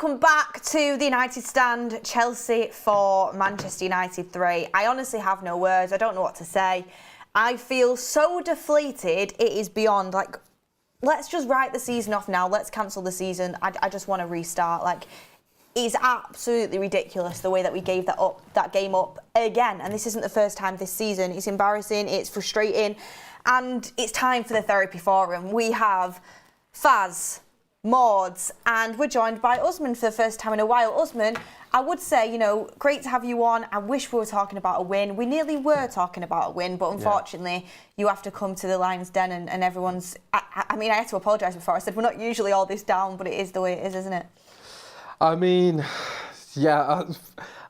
Welcome back to the United Stand. Chelsea 4, Manchester United 3. I honestly have no words. I don't know what to say. I feel so deflated. It is beyond. Like, let's just write the season off now. Let's cancel the season. I just want to restart. Like, it's absolutely ridiculous the way that we gave that game up again. And this isn't the first time this season. It's embarrassing. It's frustrating. And it's time for the therapy forum. We have Faz, Mordsz, and we're joined by Usmaan for the first time in a while. Usmaan, I would say, you know, great to have you on. I wish we were talking about a win. We nearly were talking about a win, but unfortunately, you have to come to the Lion's Den and everyone's... I mean, I had to apologise before. I said we're not usually all this down, but it is the way it is, isn't it? I mean, yeah,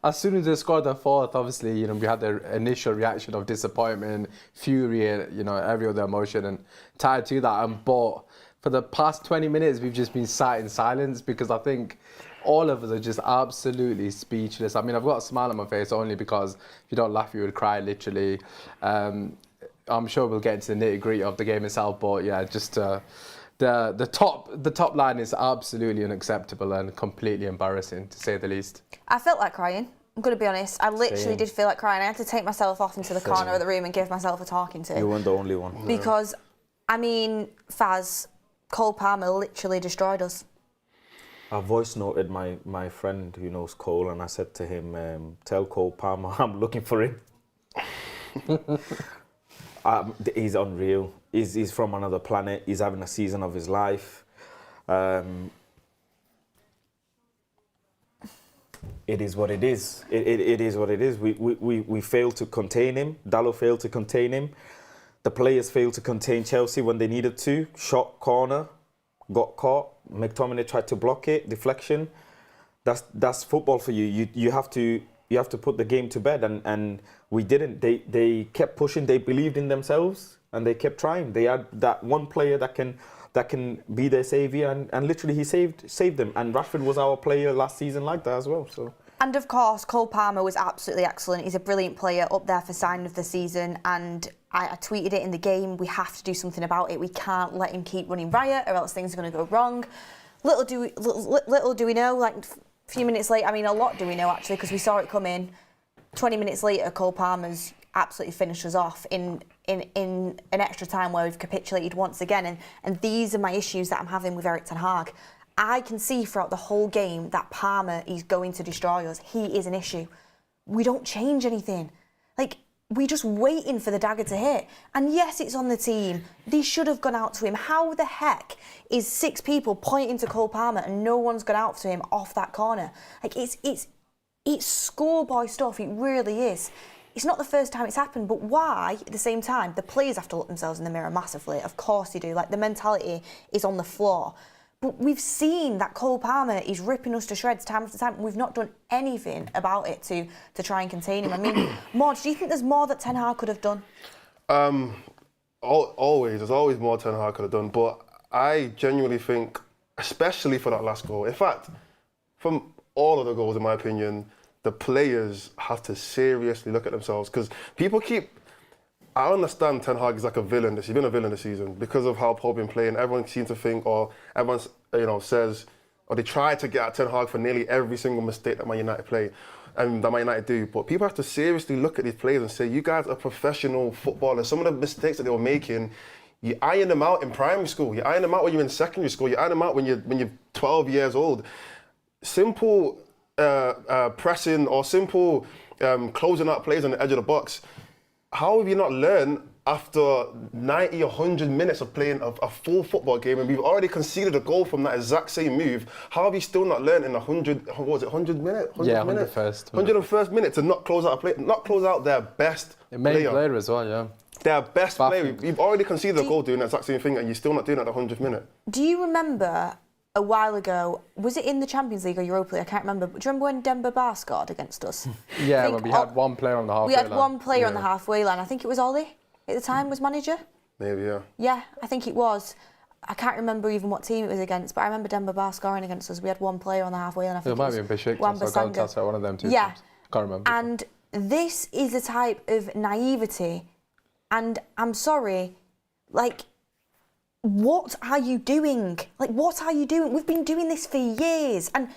as soon as they scored the fourth, obviously, you know, we had the initial reaction of disappointment, fury, you know, every other emotion and tied to that. But for the past 20 minutes, we've just been sat in silence because I think all of us are just absolutely speechless. I mean, I've got a smile on my face only because if you don't laugh, you would cry, literally. I'm sure we'll get into the nitty-gritty of the game itself, but yeah, just the top line is absolutely unacceptable and completely embarrassing, to say the least. I felt like crying. I'm going to be honest. I literally did feel like crying. I had to take myself off into the corner of the room and give myself a talking to. You weren't the only one. Because, I mean, Faz, Cole Palmer literally destroyed us. I voice noted my friend who knows Cole, and I said to him, tell Cole Palmer I'm looking for him. He's unreal. He's from another planet. He's having a season of his life. It is what it is. It is what it is. We failed to contain him. Dalot failed to contain him. The players failed to contain Chelsea when they needed to. Shot, corner, got caught. McTominay tried to block it. Deflection. That's football for you. You have to put the game to bed, and we didn't. They kept pushing. They believed in themselves, and they kept trying. They had that one player that can be their saviour, and literally he saved them. And Rashford was our player last season like that as well. So. And of course, Cole Palmer was absolutely excellent. He's a brilliant player, up there for sign of the season. And I tweeted it in the game. We have to do something about it. We can't let him keep running riot, or else things are going to go wrong. Little do we know, like a few minutes later. I mean, a lot do we know actually, because we saw it come in. 20 minutes later, Cole Palmer's absolutely finished us off in an extra time where we've capitulated once again. And these are my issues that I'm having with Erik ten Hag. I can see throughout the whole game that Palmer is going to destroy us. He is an issue. We don't change anything. Like, we're just waiting for the dagger to hit. And yes, it's on the team. They should have gone out to him. How the heck is 6 people pointing to Cole Palmer and no one's gone out to him off that corner? Like, it's schoolboy stuff. It really is. It's not the first time it's happened, but why, at the same time, the players have to look themselves in the mirror massively. Of course they do. Like, the mentality is on the floor. But we've seen that Cole Palmer is ripping us to shreds time after time, and we've not done anything about it to try and contain him. I mean, Mordsz, do you think there's more that Ten Hag could have done? Always. There's always more Ten Hag could have done. But I genuinely think, especially for that last goal, in fact, from all of the goals, in my opinion, the players have to seriously look at themselves. Because people keep... I understand Ten Hag is like a villain. He's been a villain this season because of how Paul been playing. Everyone seems to think, or everyone, you know, says, or they try to get at Ten Hag for nearly every single mistake that Man United play, and that Man United do. But people have to seriously look at these players and say, you guys are professional footballers. Some of the mistakes that they were making, you iron them out in primary school. You iron them out when you're in secondary school. You iron them out when you're 12 years old. Simple pressing or simple closing out plays on the edge of the box. How have you not learned after 90 or 100 minutes of playing a full football game, and we've already conceded a goal from that exact same move? How have you still not learned in 100 minutes? 101st minute to not close out a play, not close out their best player as well, yeah. Their best player. You've already conceded a goal doing that exact same thing, and you're still not doing it at the 100th minute. Do you remember a while ago, was it in the Champions League or Europa League? I can't remember. But do you remember when Demba Ba scored against us? Yeah, when we had one player on the halfway line. We had one player on the halfway line. I think it was Ollie at the time was manager. Maybe, yeah. Yeah, I think it was. I can't remember even what team it was against, but I remember Demba Ba scoring against us. We had one player on the halfway line. I think it might be in Besiktas, so one of them two teams. Can't remember. And this is a type of naivety, and I'm sorry, like, what are you doing? Like, what are you doing? We've been doing this for years. And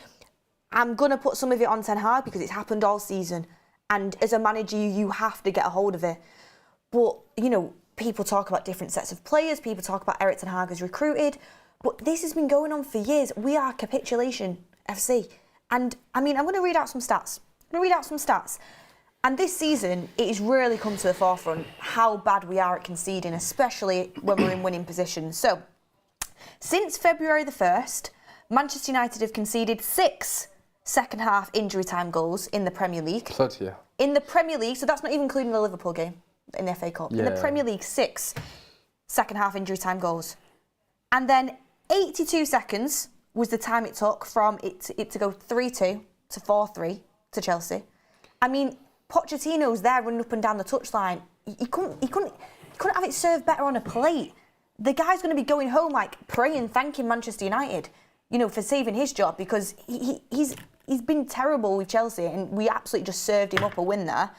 I'm going to put some of it on Ten Hag because it's happened all season. And as a manager, you have to get a hold of it. But, you know, people talk about different sets of players. People talk about Erik Ten Hag as recruited. But this has been going on for years. We are capitulation FC. And, I mean, I'm going to read out some stats. And this season, it has really come to the forefront how bad we are at conceding, especially when we're in winning positions. So, since February the 1st, Manchester United have conceded 6 second-half injury time goals in the Premier League. Yeah. In the Premier League, so that's not even including the Liverpool game in the FA Cup. Yeah. In the Premier League, 6 second-half injury time goals. And then 82 seconds was the time it took from it to go 3-2 to 4-3 to Chelsea. I mean, Pochettino's there running up and down the touchline. He couldn't have it served better on a plate. The guy's going to be going home like praying, thanking Manchester United, you know, for saving his job because he's been terrible with Chelsea and we absolutely just served him up a win there.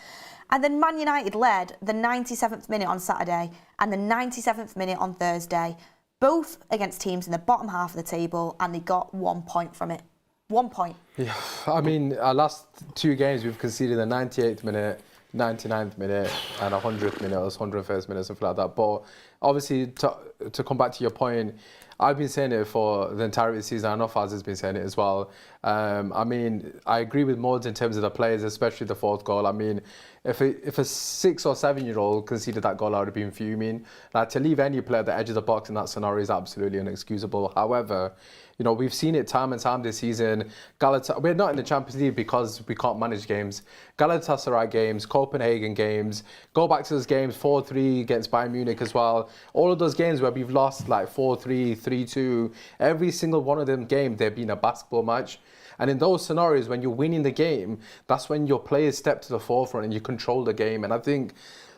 And then Man United led the 97th minute on Saturday and the 97th minute on Thursday, both against teams in the bottom half of the table, and they got 1 point from it. 1 point. Yeah, I mean, our last 2 games we've conceded the 98th minute, 99th minute, and 100th minute, or 101st minute, something like that. But obviously, to come back to your point, I've been saying it for the entirety of the season. I know Faz has been saying it as well. I mean, I agree with Mordsz in terms of the players, especially the 4th goal. I mean, if a 6 or 7-year-old conceded that goal, I would have been fuming. Like, to leave any player at the edge of the box in that scenario is absolutely inexcusable. However, you know, we've seen it time and time this season. We're not in the Champions League because we can't manage games. Galatasaray games, Copenhagen games, go back to those games, 4-3 against Bayern Munich as well. All of those games where we've lost like 4-3, 3-2, every single one of them games, they've been a basketball match. And in those scenarios, when you're winning the game, that's when your players step to the forefront and you control the game. And I think,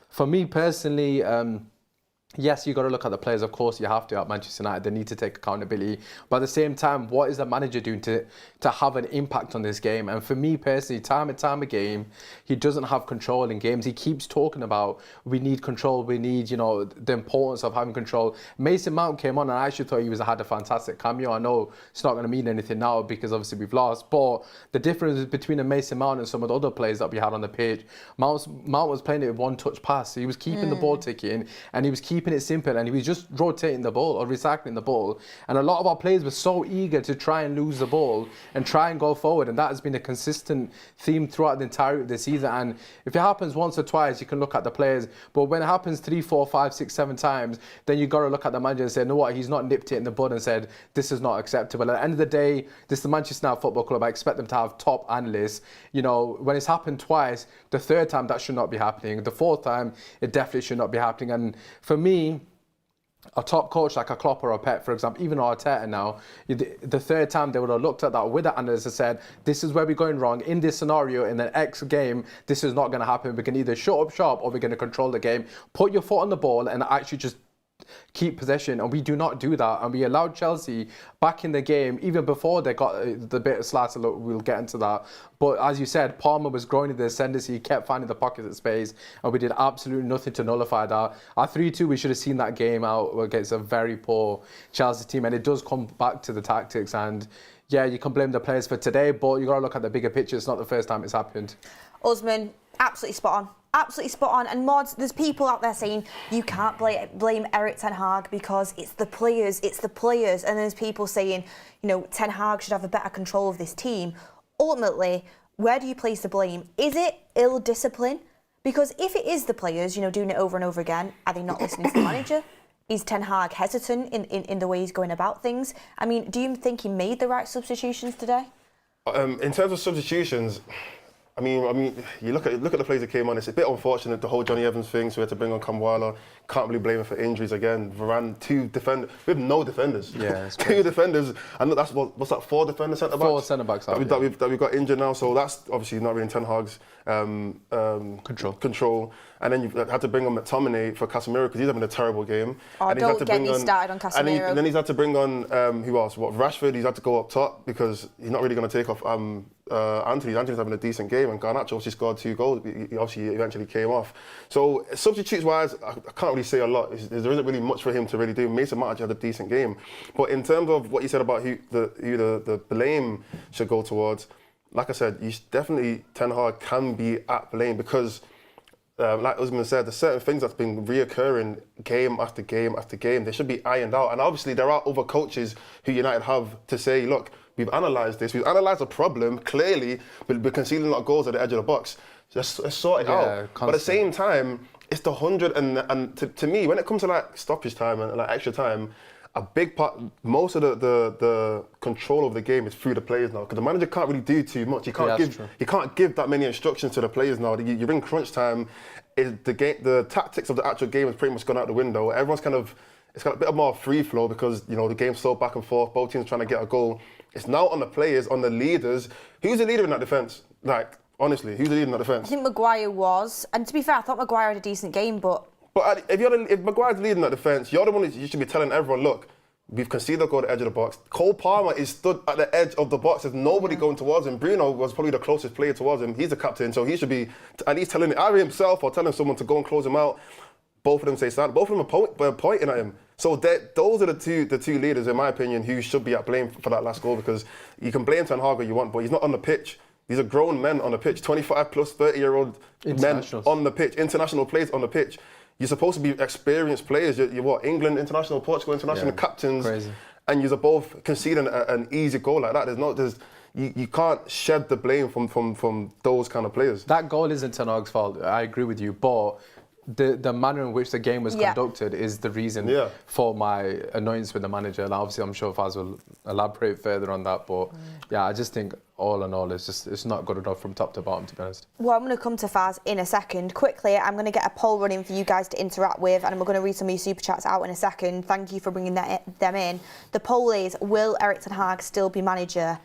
for me personally, yes, you've got to look at the players. Of course, you have to at Manchester United. They need to take accountability. But at the same time, what is the manager doing to have an impact on this game? And for me personally, time and time again, he doesn't have control in games. He keeps talking about we need control. We need, you know, the importance of having control. Mason Mount came on and I actually thought he had a fantastic cameo. I know it's not going to mean anything now because obviously we've lost. But the difference between a Mason Mount and some of the other players that we had on the pitch, Mount was playing it with one-touch pass. He was keeping the ball ticking and he was keeping it simple and he was just rotating the ball or recycling the ball. And a lot of our players were so eager to try and lose the ball and try and go forward, and that has been a consistent theme throughout the entirety of the season. And if it happens once or twice, you can look at the players, but when it happens 3, 4, 5, 6, 7 times, then you got to look at the manager and say, no, what, he's not nipped it in the bud and said this is not acceptable. At the end of the day, this is the Manchester United Football Club. I expect them to have top analysts. You know, when it's happened twice, the 3rd time that should not be happening, the 4th time it definitely should not be happening. And for me, a top coach like a Klopp or a Pep, for example, even Arteta now, the 3rd time they would have looked at that with the analysts and said, this is where we're going wrong. In this scenario, in the X game, this is not going to happen. We can either shut up shop or we're going to control the game. Put your foot on the ball and actually just keep possession, and we do not do that. And we allowed Chelsea back in the game even before they got the bit of slice. We'll get into that. But as you said, Palmer was growing in the ascendancy. He kept finding the pockets of space, and we did absolutely nothing to nullify that. At 3-2, we should have seen that game out against a very poor Chelsea team, and it does come back to the tactics. And yeah, you can blame the players for today, but you got to look at the bigger picture. It's not the first time it's happened. Usmaan, absolutely spot on. Absolutely spot on. And Mordsz, there's people out there saying you can't blame Erik Ten Hag because it's the players. And there's people saying, you know, Ten Hag should have a better control of this team. Ultimately, where do you place the blame? Is it ill discipline? Because if it is the players, you know, doing it over and over again, are they not listening to the manager? Is Ten Hag hesitant in the way he's going about things? I mean, do you think he made the right substitutions today? In terms of substitutions, I mean, you look at the players that came on. It's a bit unfortunate, the whole Johnny Evans thing. So we had to bring on Kamwala. Can't really blame him for injuries again. Varane, 2 defenders. We have no defenders. Yeah, 2 defenders, and that's what's that? 4 defenders, centre backs. 4 centre backs that we've got injured now. So that's obviously not really in Ten Hag's control. And then you've had to bring on McTominay for Casemiro because he's having a terrible game. Oh, and don't get me started on Casemiro. And then he's had to bring on who else? Rashford. He's had to go up top because he's not really going to take off Antony. Antony's having a decent game, and Garnacho obviously scored 2 goals. He obviously eventually came off. So substitutes wise, I can't really say a lot. There isn't really much for him to really do. Mason Mount actually had a decent game, but in terms of what you said about who the blame should go towards, like I said, definitely Ten Hag can be at blame because, like Usmaan said, there's certain things that's been reoccurring game after game after game. They should be ironed out. And obviously there are other coaches who United have to say, look, we've analysed this. We've analysed the problem. Clearly, we're conceding a lot of goals at the edge of the box. So let's sort it out. But at the same time, it's the 100 and to me, when it comes to like stoppage time and like extra time, a big part, most of the control of the game is through the players now, because the manager can't really do too much. He can't give that many instructions to the players now. You're in crunch time. The tactics of the actual game has pretty much gone out the window. Everyone's it's got a bit more free flow because the game's so back and forth. Both teams trying to get a goal. It's now on the players, on the leaders. Who's the leader in that defence? Like honestly, who's the leader in that defence? I think Maguire was, and to be fair, I thought Maguire had a decent game, but. But if Maguire's leading that defence, you're the one you should be telling everyone, look, we've conceded a goal at the edge of the box. Cole Palmer is stood at the edge of the box. There's nobody going towards him. Bruno was probably the closest player towards him. He's the captain, so he should be at least telling either himself or telling someone to go and close him out. Both of them say stand. Both of them are pointing at him. So those are the two leaders, in my opinion, who should be at blame for that last goal, because you can blame Ten Hag all you want, but he's not on the pitch. These are grown men on the pitch, 25 plus 30-year-old men on the pitch, international players on the pitch. You're supposed to be experienced players. You're what? England international, Portugal international captains. Crazy. And you're both conceding an easy goal like that. You can't shed the blame from those kind of players. That goal isn't Ten Hag's fault. I agree with you, but the manner in which the game was conducted is the reason for my annoyance with the manager. And obviously, I'm sure Faz will elaborate further on that. But I just think all in all, it's not good enough from top to bottom, to be honest. Well, I'm going to come to Faz in a second. Quickly, I'm going to get a poll running for you guys to interact with, and we're going to read some of your super chats out in a second. Thank you for bringing them in. The poll is: will Erik ten Hag still be manager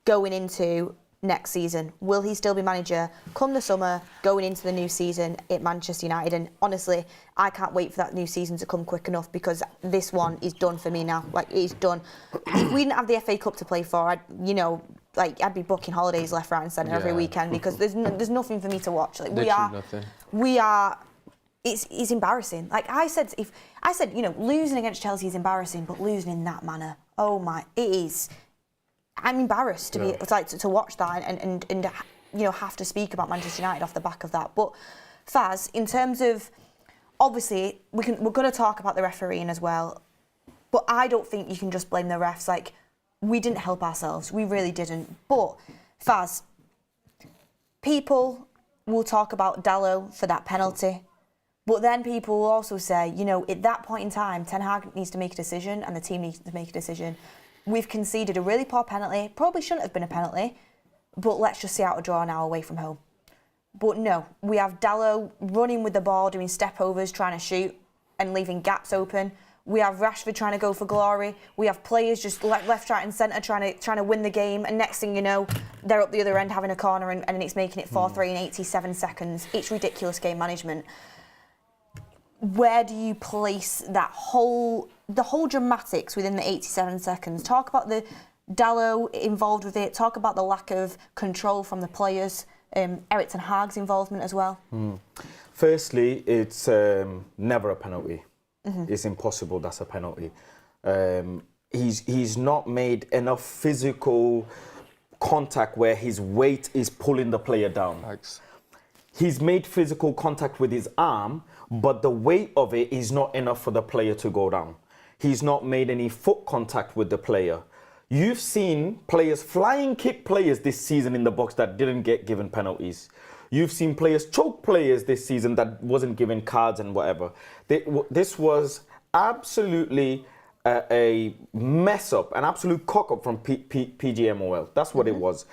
going into next season? Will he still be manager come the summer, going into the new season at Manchester United? And honestly, I can't wait for that new season to come quick enough, because this one is done for me now. Like, it's done. If we didn't have the FA Cup to play for, I'd be booking holidays left, right and centre every weekend, because there's nothing for me to watch. Like, we are. It's embarrassing. Like I said, losing against Chelsea is embarrassing, but losing in that manner, oh my, it is. I'm embarrassed to be to watch that and have to speak about Manchester United off the back of that. But Faz, in terms of, obviously we're going to talk about the refereeing as well, but I don't think you can just blame the refs. Like, we didn't help ourselves, we really didn't. But Faz, people will talk about Dalot for that penalty, but then people will also say, at that point in time, Ten Hag needs to make a decision and the team needs to make a decision. We've conceded a really poor penalty, probably shouldn't have been a penalty, but let's just see out a draw now away from home. But no, we have Dalot running with the ball, doing step-overs, trying to shoot and leaving gaps open. We have Rashford trying to go for glory. We have players just left, right and centre trying to win the game, and next thing you know, they're up the other end having a corner and it's making it 4-3 in 87 seconds. It's ridiculous game management. Where do you place the whole dramatics within the 87 seconds? Talk about the Dalot involved with it. Talk about the lack of control from the players. Erik ten Hag's involvement as well. Firstly, it's never a penalty. It's impossible that's a penalty. He's not made enough physical contact where his weight is pulling the player down. Thanks. He's made physical contact with his arm, but the weight of it is not enough for the player to go down. He's not made any foot contact with the player. You've seen players, flying kick players this season in the box that didn't get given penalties. You've seen players choke players this season that wasn't given cards and whatever. This was absolutely a mess up, an absolute cock up from PGMOL. That's what it was.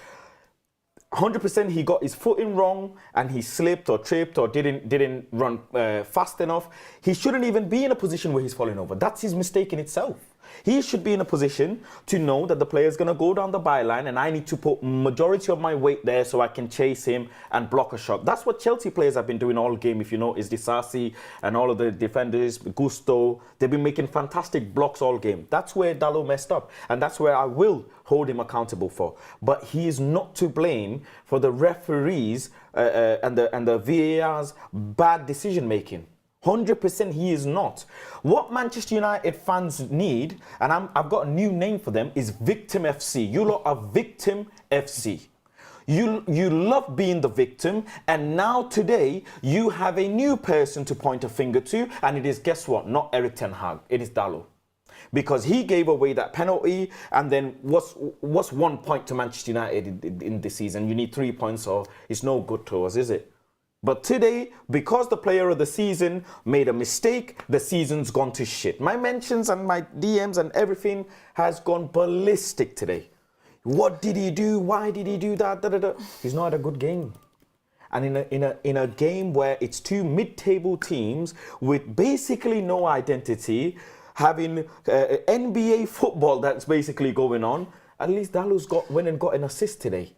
100% he got his footing wrong and he slipped or tripped or didn't run fast enough. He shouldn't even be in a position where he's falling over. That's his mistake in itself. He should be in a position to know that the player's going to go down the byline and I need to put majority of my weight there so I can chase him and block a shot. That's what Chelsea players have been doing all game. If you know, is Disasi and all of the defenders, Gusto, they've been making fantastic blocks all game. That's where Dalot messed up, and that's where I will hold him accountable for. But he is not to blame for the referees and the VAR's bad decision making. 100% he is not. What Manchester United fans need, and I've got a new name for them, is Victim FC. You lot are Victim FC. You love being the victim, and now today you have a new person to point a finger to, and it is, guess what? Not Erik ten Hag, it is Dalot. Because he gave away that penalty, and then what's 1 point to Manchester United in this season? You need 3 points, or it's no good to us, is it? But today, because the player of the season made a mistake, the season's gone to shit. My mentions and my DMs and everything has gone ballistic today. What did he do? Why did he do that? Da, da, da. He's not had a good game. And in a game where it's two mid-table teams with basically no identity, having NBA football that's basically going on, at least Dalot's went and got an assist today.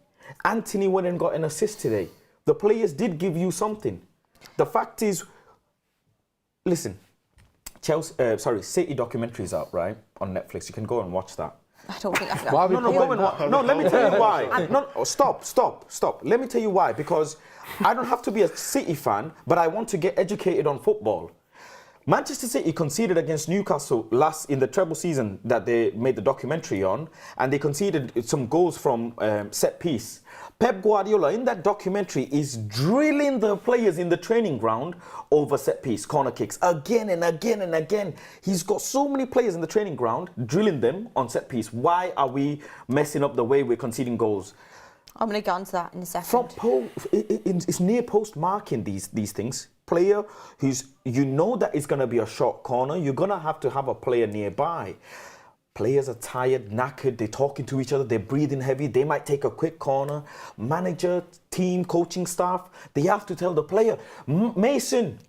Antony went and got an assist today. The players did give you something. The fact is, listen, City documentary's out, right, on Netflix. You can go and watch that. I don't think I've No, let me tell you why. Stop. Let me tell you why. Because I don't have to be a City fan, but I want to get educated on football. Manchester City conceded against Newcastle last in the treble season that they made the documentary on, and they conceded some goals from set piece. Pep Guardiola in that documentary is drilling the players in the training ground over set piece, corner kicks, again and again and again. He's got so many players in the training ground drilling them on set piece. Why are we messing up the way we're conceding goals? I'm going to get onto that in a second. It's near post marking these things. Player who's, you know that it's going to be a short corner, you're going to have a player nearby. Players are tired, knackered, they're talking to each other, they're breathing heavy, they might take a quick corner. Manager, team, coaching staff, they have to tell the player, Mason,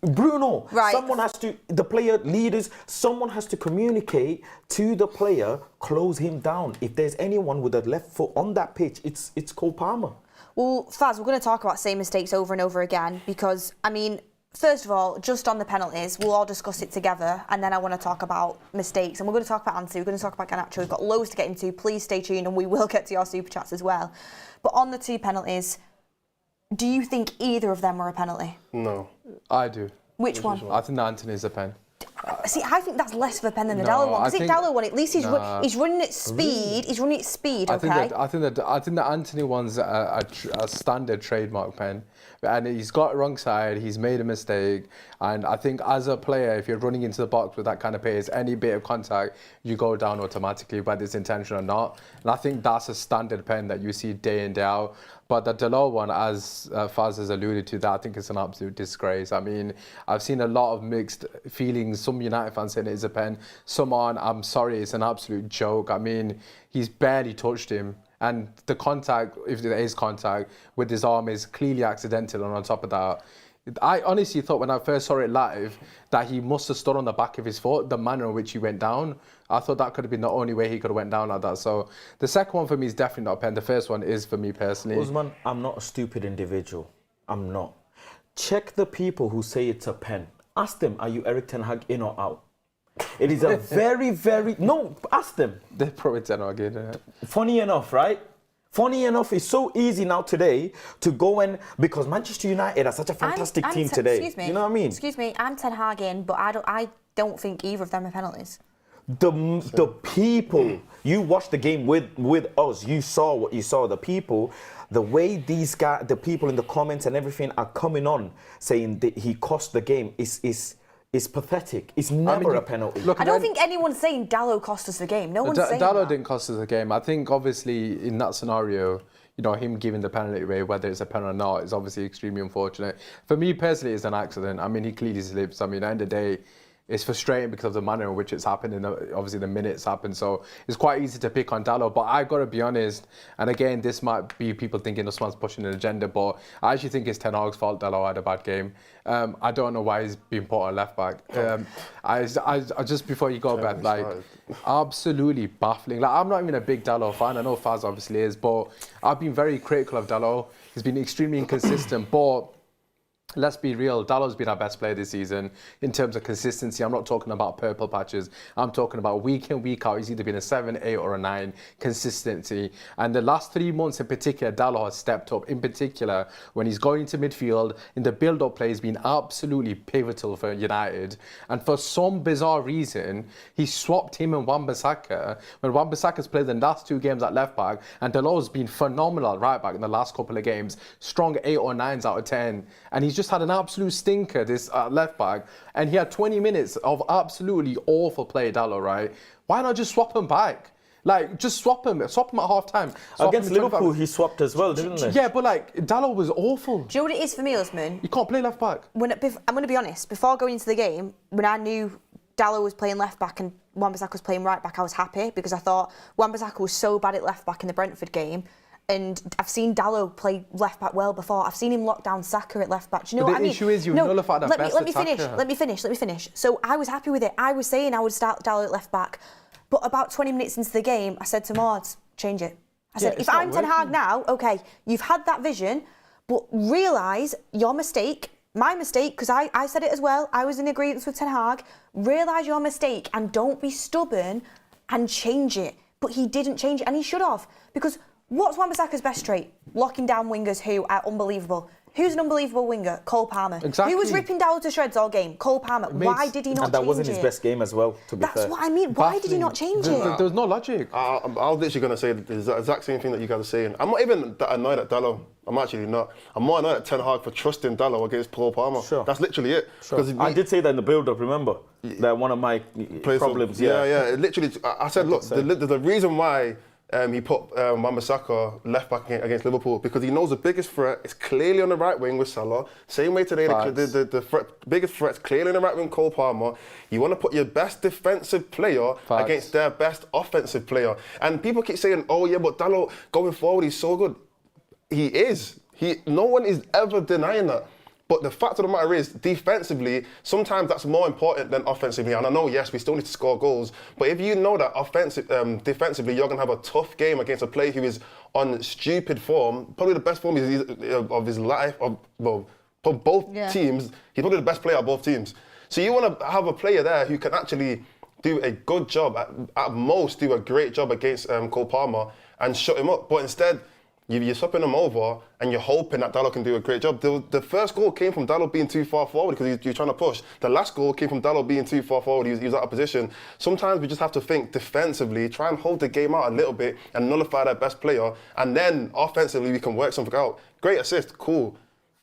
Bruno, right. Someone has to, the player leaders, someone has to communicate to the player, close him down. If there's anyone with a left foot on that pitch, it's Cole Palmer. Well, Faz, we're going to talk about same mistakes over and over again because, I mean, first of all, just on the penalties, we'll all discuss it together, and then I want to talk about mistakes, and we're going to talk about Antony, we're going to talk about Garnacho. We've got loads to get into. Please stay tuned, and we will get to your super chats as well. But on the two penalties, do you think either of them were a penalty? No. I do. Which one? I think that Antony's a pen. See, I think that's less of a pen than the Dalot one. Because Dalot one, at least he's running at speed. He's running at speed. Okay. I think the Antony one's a standard trademark pen, and he's got it wrong side. He's made a mistake, and I think as a player, if you're running into the box with that kind of pace, any bit of contact, you go down automatically, whether it's intentional or not. And I think that's a standard pen that you see day in day out. But the Dalot one, as Faz has alluded to, that I think is an absolute disgrace. I mean, I've seen a lot of mixed feelings. Some United fans saying it is a pen. Some aren't. I'm sorry, it's an absolute joke. I mean, he's barely touched him. And the contact, if there is contact, with his arm is clearly accidental. And on top of that, I honestly thought when I first saw it live that he must have stood on the back of his foot, the manner in which he went down. I thought that could have been the only way he could have went down like that. So the second one for me is definitely not a pen. The first one is for me personally. Usman, I'm not a stupid individual. I'm not. Check the people who say it's a pen. Ask them, are you Erik ten Hag in or out? It is a no, ask them. They're probably ten Hag in. Funny enough, right? Funny enough, it's so easy now today to go and, because Manchester United are such a fantastic team today. Excuse me. You know what I mean? Excuse me, I'm Ten Hag in, but I don't think either of them are penalties. The people, you watched the game with us, you saw what you saw. The people, the way these guys, the people in the comments and everything are coming on saying that he cost the game is pathetic. It's never a penalty. Look, I don't think anyone's saying Dalot cost us the game. No one's saying that. Dalot didn't cost us the game. I think obviously in that scenario, you know, him giving the penalty away, whether it's a penalty or not, is obviously extremely unfortunate. For me personally, it's an accident. I mean, he clearly slips. I mean, at the end of the day, it's frustrating because of the manner in which it's happened and obviously the minutes happened. So it's quite easy to pick on Dalot. But I've got to be honest, and again, this might be people thinking Usman's pushing an agenda, but I actually think it's Ten Hag's fault Dalot had a bad game. I don't know why he's been put on left back. I just before you go, Beth, like, absolutely baffling. Like, I'm not even a big Dalot fan. I know Faz obviously is, but I've been very critical of Dalot. He's been extremely inconsistent, but let's be real, Dalot's been our best player this season in terms of consistency. I'm not talking about purple patches. I'm talking about week in, week out. He's either been a 7, 8 or a 9 consistency. And the last 3 months in particular, Dalot has stepped up. In particular, when he's going to midfield, in the build-up play, he's been absolutely pivotal for United. And for some bizarre reason, he swapped him and Wan-Bissaka when Wan-Bissaka's played the last 2 games at left-back, and Dalot's been phenomenal at right-back in the last couple of games. Strong 8 or 9s out of 10. And he's just had an absolute stinker, this left back, and he had 20 minutes of absolutely awful play, Dalot, right? Why not just swap him back? Like, just swap him at half time. Against Liverpool, he swapped as well, didn't he? Yeah, but like, Dalot was awful. Do you know what it is for me, Usman? You can't play left back. I'm going to be honest, before going into the game, when I knew Dalot was playing left back and Wan-Bissaka was playing right back, I was happy because I thought Wan-Bissaka was so bad at left back in the Brentford game. And I've seen Dalot play left back well before. I've seen him lock down Saka at left back. Do you know what I mean? The issue is you nullify that best attacker. Let me finish. So I was happy with it. I was saying I would start Dalot at left back. But about 20 minutes into the game, I said to Mordsz, change it. I said, if I'm Ten Hag now, okay, you've had that vision, but realise your mistake, my mistake, because I said it as well, I was in agreement with Ten Hag, realise your mistake and don't be stubborn and change it. But he didn't change it, and he should have, because what's Wan-Bissaka's best trait? Locking down wingers who are unbelievable. Who's an unbelievable winger? Cole Palmer. Exactly. Who was ripping Dalot to shreds all game? Cole Palmer. Why did he not change it? And that wasn't his best game as well, to be fair. That's what I mean. Why did he not change it? There's no logic. I was literally going to say the exact same thing that you guys are saying. I'm not even that annoyed at Dalot. I'm actually not. I'm more annoyed at Ten Hag for trusting Dalot against Cole Palmer. Sure. That's literally it. Sure. I did say that in the build-up, remember? That one of my problems. Yeah. Literally, I said, look, the reason why he put Wan-Bissaka left back against Liverpool because he knows the biggest threat is clearly on the right wing with Salah. Same way today, the biggest threat is clearly on the right wing, Cole Palmer. You want to put your best defensive player against their best offensive player. And people keep saying, oh yeah, but Dalot going forward, he's so good. He is. No one is ever denying that. But the fact of the matter is, defensively, sometimes that's more important than offensively. And I know, yes, we still need to score goals. But if you know that defensively, you're going to have a tough game against a player who is on stupid form, probably the best form of his life, for both teams, he's probably the best player of both teams. So you want to have a player there who can actually do a good job, at most do a great job against Cole Palmer and shut him up. But instead, you're swapping him over and you're hoping that Dalot can do a great job. The first goal came from Dalot being too far forward because he was trying to push. The last goal came from Dalot being too far forward. He was out of position. Sometimes we just have to think defensively, try and hold the game out a little bit and nullify their best player. And then offensively, we can work something out. Great assist, cool.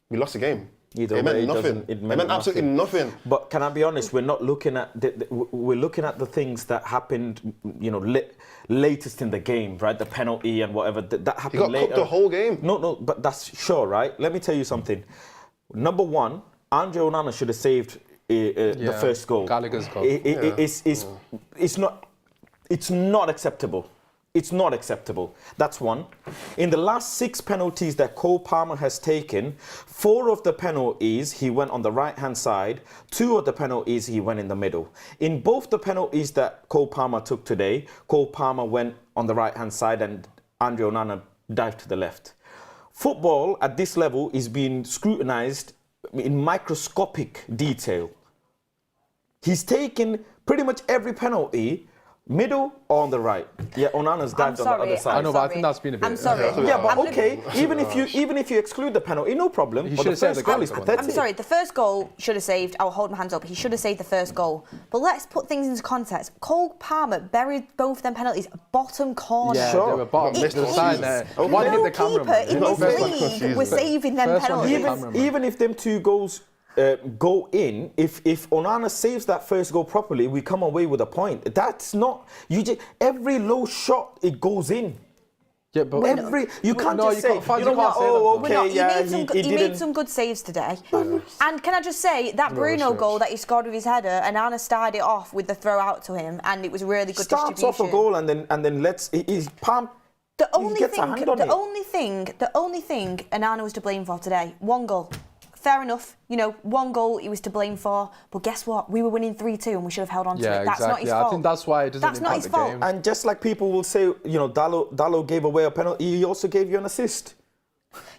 We lost the game. It meant nothing. It meant absolutely nothing. But can I be honest? We're not looking at we're looking at the things that happened, latest in the game, right? The penalty and whatever that happened. He got later. cooked the whole game. No, but that's sure, right? Let me tell you something. Number one, Andre Onana should have saved the first goal. Gallagher's goal. It's not acceptable. It's not acceptable. That's one. In the last 6 penalties that Cole Palmer has taken, 4 of the penalties he went on the right-hand side, 2 of the penalties he went in the middle. In both the penalties that Cole Palmer took today, Cole Palmer went on the right-hand side and Andre Onana dived to the left. Football at this level is being scrutinised in microscopic detail. He's taken pretty much every penalty, middle or on the right. Yeah, Onana's dived on the other side. I know, but I think that's been a bit. I'm sorry. Yeah, but okay. Even if you exclude the penalty, no problem. He But should the have saved first the goal is Gallagher one. pathetic. I'm sorry, the first goal should have saved, I'll hold my hands up, he should have saved the first goal. But let's put things into context. Cole Palmer buried both them penalties bottom corner. Yeah, Sure. they were bottom. It The side there. is. One hit No the camera. keeper in this league was saving them First one hit the penalties. camera. Even if them 2 goals go in, if Onana saves that first goal properly, we come away with a point. That's not every low shot it goes in. Yeah, but You can't no, just you say, can't- you know you what? can't say that, Oh, though. okay, He made some good saves today. And can I just say that Bruno research. goal that he scored with his header, and Anna started it off with the throw out to him, and it was really good starts distribution. off a goal and then he's pumped. The He only gets a hand on it. only thing Onana was to blame for today, 1 goal. Fair enough, 1 goal he was to blame for, but guess what? We were winning 3-2 and we should have held on to it. That's not his fault. I think that's why it doesn't That's not impact his the fault. game. And just like people will say, Dalot gave away a penalty, he also gave you an assist.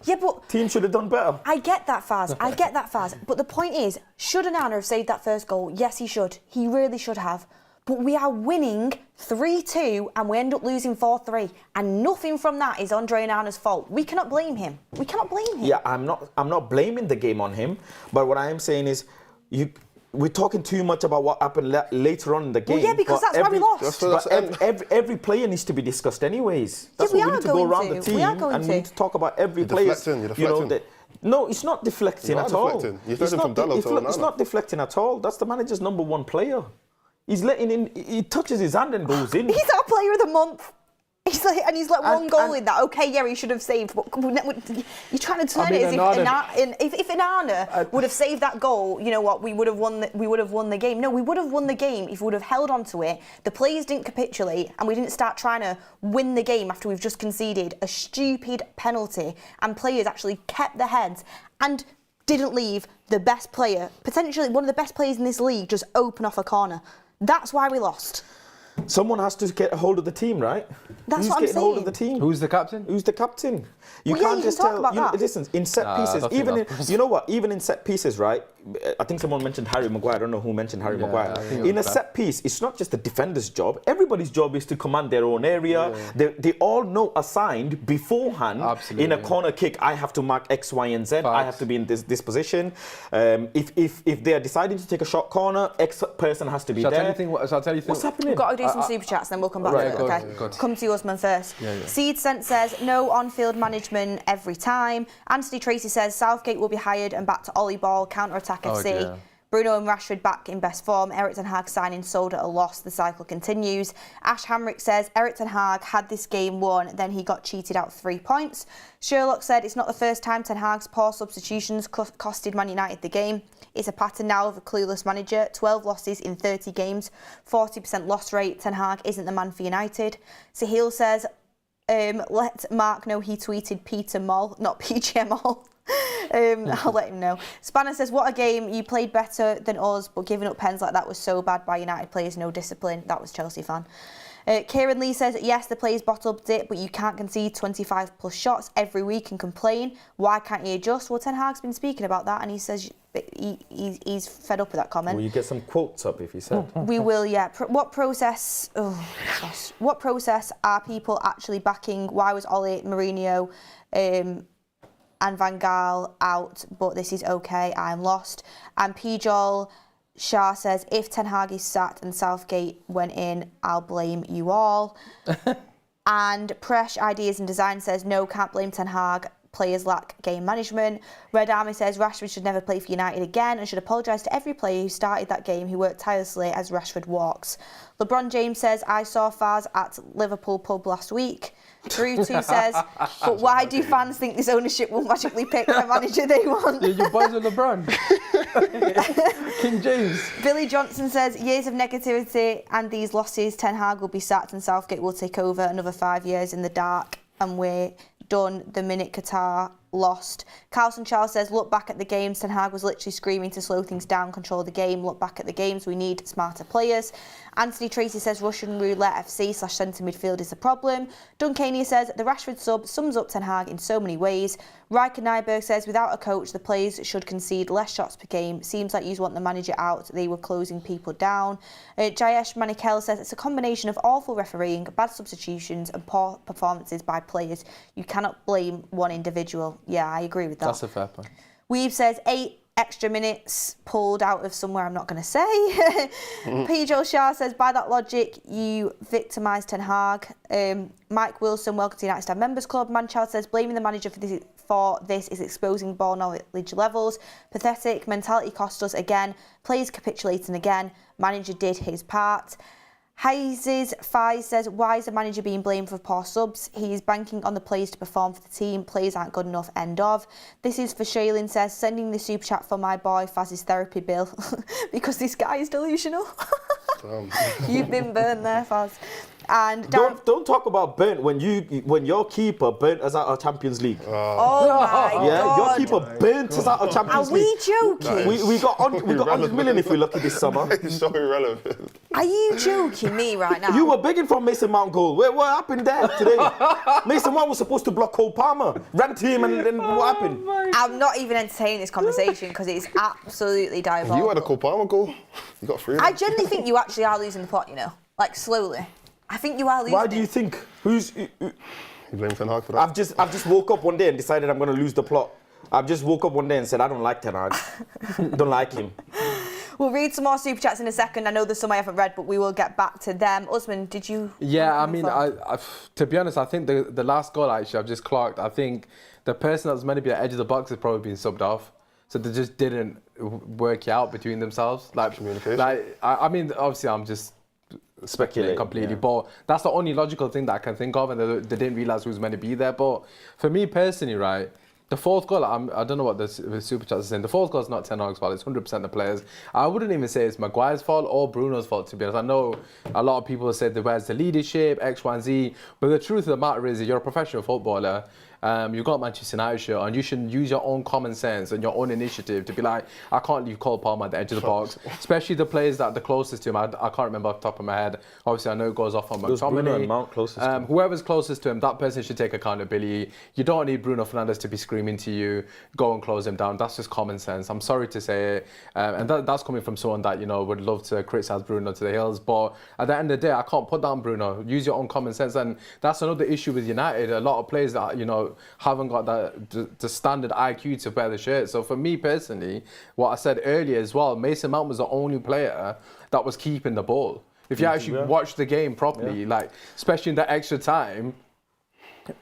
Yeah, but Team should have done better. I get that, Faz. I get that, Faz. But the point is, should Onana have saved that first goal? Yes, he should. He really should have. But we are winning 3-2 and we end up losing 4-3. And nothing from that is Andre Onana's fault. We cannot blame him. We cannot blame him. Yeah, I'm not blaming the game on him. But what I am saying is, we're talking too much about what happened later on in the game. Well, yeah, because that's why we lost. Every player needs to be discussed anyways. That's Yeah, what we need to go around the team and we need to talk about every player. You're deflecting. No, it's not deflecting at all. You're deflecting from Dalot to Onana. It's not deflecting at all. That's the manager's number one player. He's letting in. He touches his hand and goes in. He's our player of the month. He's let one goal in that. Okay, yeah, he should have saved. But you're trying to turn it as if Onana would have saved that goal. You know what? We would have won the game. No, we would have won the game if we would have held on to it. The players didn't capitulate, and we didn't start trying to win the game after we've just conceded a stupid penalty. And players actually kept their heads and didn't leave the best player, potentially one of the best players in this league, just open off a corner. That's why we lost. Someone has to get a hold of the team, right? That's Who's what I'm getting hold of saying. the team? Who's the captain? Who's the captain? You Well, yeah, can't you just can talk tell. about that. Listen, in set pieces, I don't even in, think you know what? Even in set pieces, right? I think someone mentioned Harry Maguire. I don't know who mentioned Harry Maguire. I think it In a was set piece, it's not just the defender's job. Everybody's job is to command their own area. They all know assigned beforehand. Absolutely. In a corner kick, I have to mark X, Y, and Z. I Facts. have to be in this position. If they are deciding to take a shot corner, X person has to be Shall I there. tell you What's happening? We've got to do some super chats, then we'll come back Right, to it. go Okay. on, go on. Come to Usmaan first. Yeah. Seed Scent says no on-field management every time. Anthony Tracy says Southgate will be hired and back to Ollie Ball, counter-attack FC. dear. Bruno and Rashford back in best form. Eric Ten Hag signing sold at a loss. The cycle continues. Ash Hamrick says Eric Ten Hag had this game won, then he got cheated out 3 points. Sherlock said it's not the first time Ten Hag's poor substitutions costed Man United the game. It's a pattern now of a clueless manager. 12 losses in 30 games, 40% loss rate. Ten Hag isn't the man for United. Sahil says let Mark know he tweeted Peter Moll, not PJ Moll. I'll let him know. Spanner says, what a game. You played better than us, but giving up pens like that was so bad by United players. No discipline. That was Chelsea fan. Kieran Lee says, yes, the players bottled it, but you can't concede 25 plus shots every week and complain. Why can't you adjust? Well, Ten Hag's been speaking about that, and he says he's fed up with that comment. Will you get some quotes up if you said? We will, yeah. What process are people actually backing? Why was Ollie, Mourinho and Van Gaal out, but this is okay, I'm lost. And Pijol Shah says, if Ten Hag is sacked and Southgate went in, I'll blame you all. And Presh Ideas and Design says, no, can't blame Ten Hag. Players lack game management. Red Army says Rashford should never play for United again and should apologise to every player who started that game who worked tirelessly as Rashford walks. LeBron James says, I saw Faz at Liverpool pub last week. Drew 2 says, but why do fans think this ownership will magically pick the manager they want? Yeah, you boys with LeBron. King James. Billy Johnson says, years of negativity and these losses, Ten Hag will be sacked and Southgate will take over another 5 years in the dark and we're done the minute Qatar lost. Carlson Charles says, look back at the games. Ten Hag was literally screaming to slow things down, control the game. Look back at the games. We need smarter players. Anthony Tracy says Russian roulette FC / centre midfield is a problem. Duncania says the Rashford sub sums up Ten Hag in so many ways. Riker Nyberg says without a coach, the players should concede less shots per game. Seems like you want the manager out. They were closing people down. Jayesh Manikel says it's a combination of awful refereeing, bad substitutions and poor performances by players. You cannot blame one individual. Yeah, I agree with that. That's a fair point. Weave says 8 extra minutes pulled out of somewhere I'm not going to say. P. Shah says, by that logic, you victimised Ten Hag. Mike Wilson, welcome to United Star Members Club. Manchild says, blaming the manager for this is exposing ball knowledge levels. Pathetic. Mentality cost us again. Players capitulating again. Manager did his part. Hayes Fies says, why is the manager being blamed for poor subs? He's banking on the players to perform for the team. Players aren't good enough, end of. This is for Shaylin says, sending the super chat for my boy Faz's therapy bill because this guy is delusional. You've been burnt there, Faz. And don't talk about burnt when your keeper burnt us out of Champions League. Oh my God. Your keeper burnt us out of Champions League. Are we joking? We got 100 million if we're lucky this summer. It's so irrelevant. Are you joking me right now? You were begging for a Mason Mount goal. What happened there today? Mason Mount was supposed to block Cole Palmer. Ran to him and then what happened? I'm not even entertaining this conversation because it's absolutely diabolical. You had a Cole Palmer goal. You got 3. I genuinely think you actually are losing the plot, you know. Like, slowly. I think you are losing Why do you think? You blame Ten Hag for that? I've just woke up one day and decided I'm going to lose the plot. I've just woke up one day and said I don't like Ten Hag. Don't like him. We'll read some more super chats in a second. I know there's some I haven't read, but we will get back to them. Usman, did you? Yeah, I mean, I to be honest, I think the last goal actually I've just clocked. I think the person that was meant to be at the edge of the box has probably been subbed off, so they just didn't work it out between themselves. Like communication. Like I mean, obviously I'm just speculating completely, yeah. But that's the only logical thing that I can think of, and they didn't realise who was meant to be there. But for me personally, right. The fourth goal, I don't know what the super chat is saying. The fourth goal is not Ten Hag's fault. It's 100% the players. I wouldn't even say it's Maguire's fault or Bruno's fault, to be honest. I know a lot of people said where's the leadership, X, Y, and Z. But the truth of the matter is, you're a professional footballer. You've got Manchester United shirt on. You should use your own common sense and your own initiative to be like, I can't leave Cole Palmer at the edge of the box. Especially the players that are the closest to him. I can't remember off the top of my head. Obviously, I know it goes off on Bruno and McTominay. Mount closest to him. Whoever's closest to him, that person should take accountability. You don't need Bruno Fernandes to be screaming to you, go and close him down. That's just common sense. I'm sorry to say it. And that's coming from someone that, you know, would love to criticise Bruno to the hills. But at the end of the day, I can't put down Bruno. Use your own common sense. And that's another issue with United. A lot of players that, you know, haven't got the standard IQ to wear the shirt. So for me personally, what I said earlier as well, Mason Mount was the only player that was keeping the ball. If you actually watch the game properly, like especially in that extra time,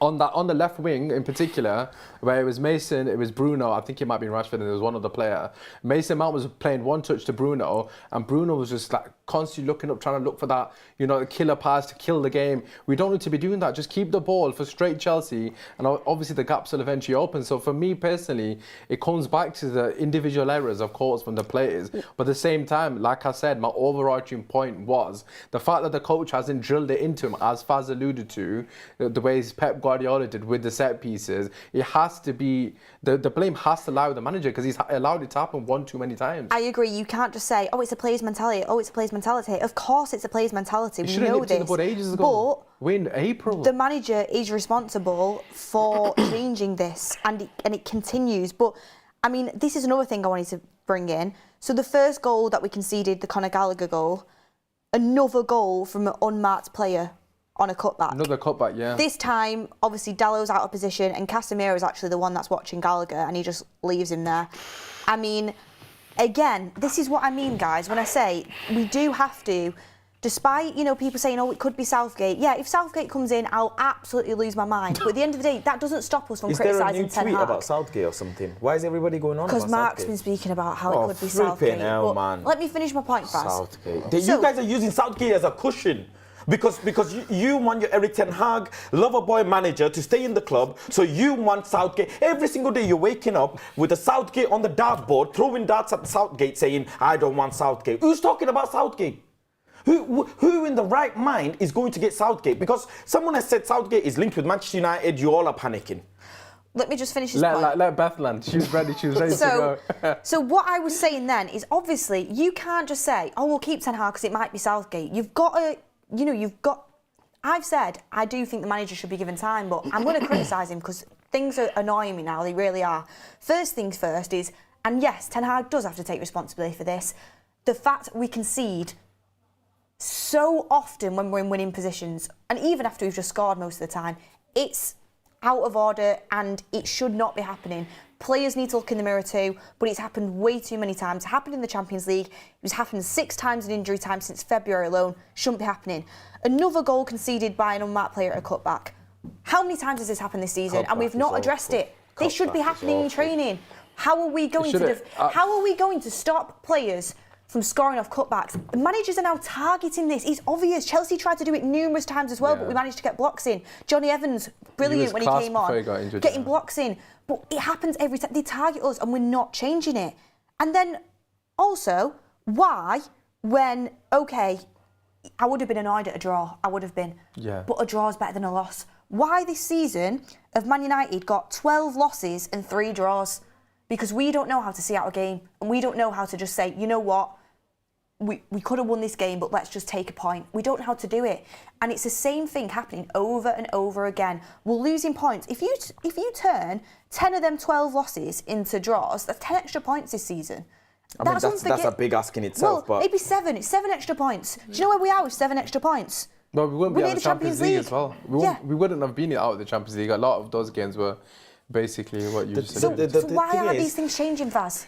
on the left wing in particular, where it was Mason, it was Bruno, I think it might be Rashford, and there was one other player. Mason Mount was playing one touch to Bruno, and Bruno was just like constantly looking up, trying to look for that, you know, killer pass to kill the game. We don't need to be doing that. Just keep the ball for straight Chelsea, and obviously the gaps will eventually open. So for me personally, it comes back to the individual errors, of course, from the players. But at the same time, like I said, my overarching point was the fact that the coach hasn't drilled it into him, as Faz alluded to, the way Pep Guardiola did with the set pieces. It has to be, the blame has to lie with the manager, because he's allowed it to happen one too many times. I agree. You can't just say, oh, it's a player's mentality. Oh, it's a player's mentality. Of course it's a player's mentality. We know this. Ages ago. But in April. The manager is responsible for changing this, and it continues. But, I mean, this is another thing I wanted to bring in. So the first goal that we conceded, the Conor Gallagher goal, another goal from an unmarked player on a cutback. Another cutback, yeah. This time, obviously, Dalot's out of position, and Casemiro is actually the one that's watching Gallagher, and he just leaves him there. I mean, again, this is what I mean, guys, when I say we do have to, despite, you know, people saying, oh, it could be Southgate. Yeah, if Southgate comes in, I'll absolutely lose my mind. But at the end of the day, that doesn't stop us from criticising Ten Hag. Is there a new tweet about Southgate or something? Why is everybody going on about Southgate? Because Mark's been speaking about how it could be Southgate. Hell, man. Let me finish my point first. Southgate. You guys are using Southgate as a cushion. Because you want your Eric Ten Hag, lover boy manager to stay in the club, so you want Southgate. Every single day you're waking up with a Southgate on the dartboard, throwing darts at Southgate, saying, I don't want Southgate. Who's talking about Southgate? Who in the right mind is going to get Southgate? Because someone has said Southgate is linked with Manchester United, you all are panicking. Let me just finish this point. Let Beth land. She's ready to go. So what I was saying then is, obviously, you can't just say, oh, we'll keep Ten Hag because it might be Southgate. You've got to... You know, I've said I do think the manager should be given time, but I'm going to criticise him because things are annoying me now. They really are. First things first is, and yes, Ten Hag does have to take responsibility for this, the fact we concede so often when we're in winning positions, and even after we've just scored most of the time, it's out of order and it should not be happening. Players need to look in the mirror too, but it's happened way too many times. It happened in the Champions League. It was happened 6 times in injury time since February alone. Shouldn't be happening. Another goal conceded by an unmarked player at a cutback. How many times has this happened this season? And we've not addressed it. This should be happening in training. How are we going to stop players from scoring off cutbacks? The managers are now targeting this. It's obvious. Chelsea tried to do it numerous times as well, but we managed to get blocks in. Johnny Evans, brilliant when he came on, getting blocks in. But it happens every time. They target us and we're not changing it. And then also, why, when, okay, I would have been annoyed at a draw. I would have been. Yeah. But a draw is better than a loss. Why this season have Man United got 12 losses and 3 draws? Because we don't know how to see out a game, and we don't know how to just say, you know what, we could have won this game, but let's just take a point. We don't know how to do it. And it's the same thing happening over and over again. We're losing points. If you turn 10 of them 12 losses into draws, that's 10 extra points this season. I mean, that's a big ask in itself. Well, but maybe 7. It's 7 extra points. Do you know where we are with 7 extra points? Well, we wouldn't be out of the Champions League as well. Yeah. We wouldn't have been out of the Champions League. A lot of those games were basically what you just said. So why are these things changing, Vaz?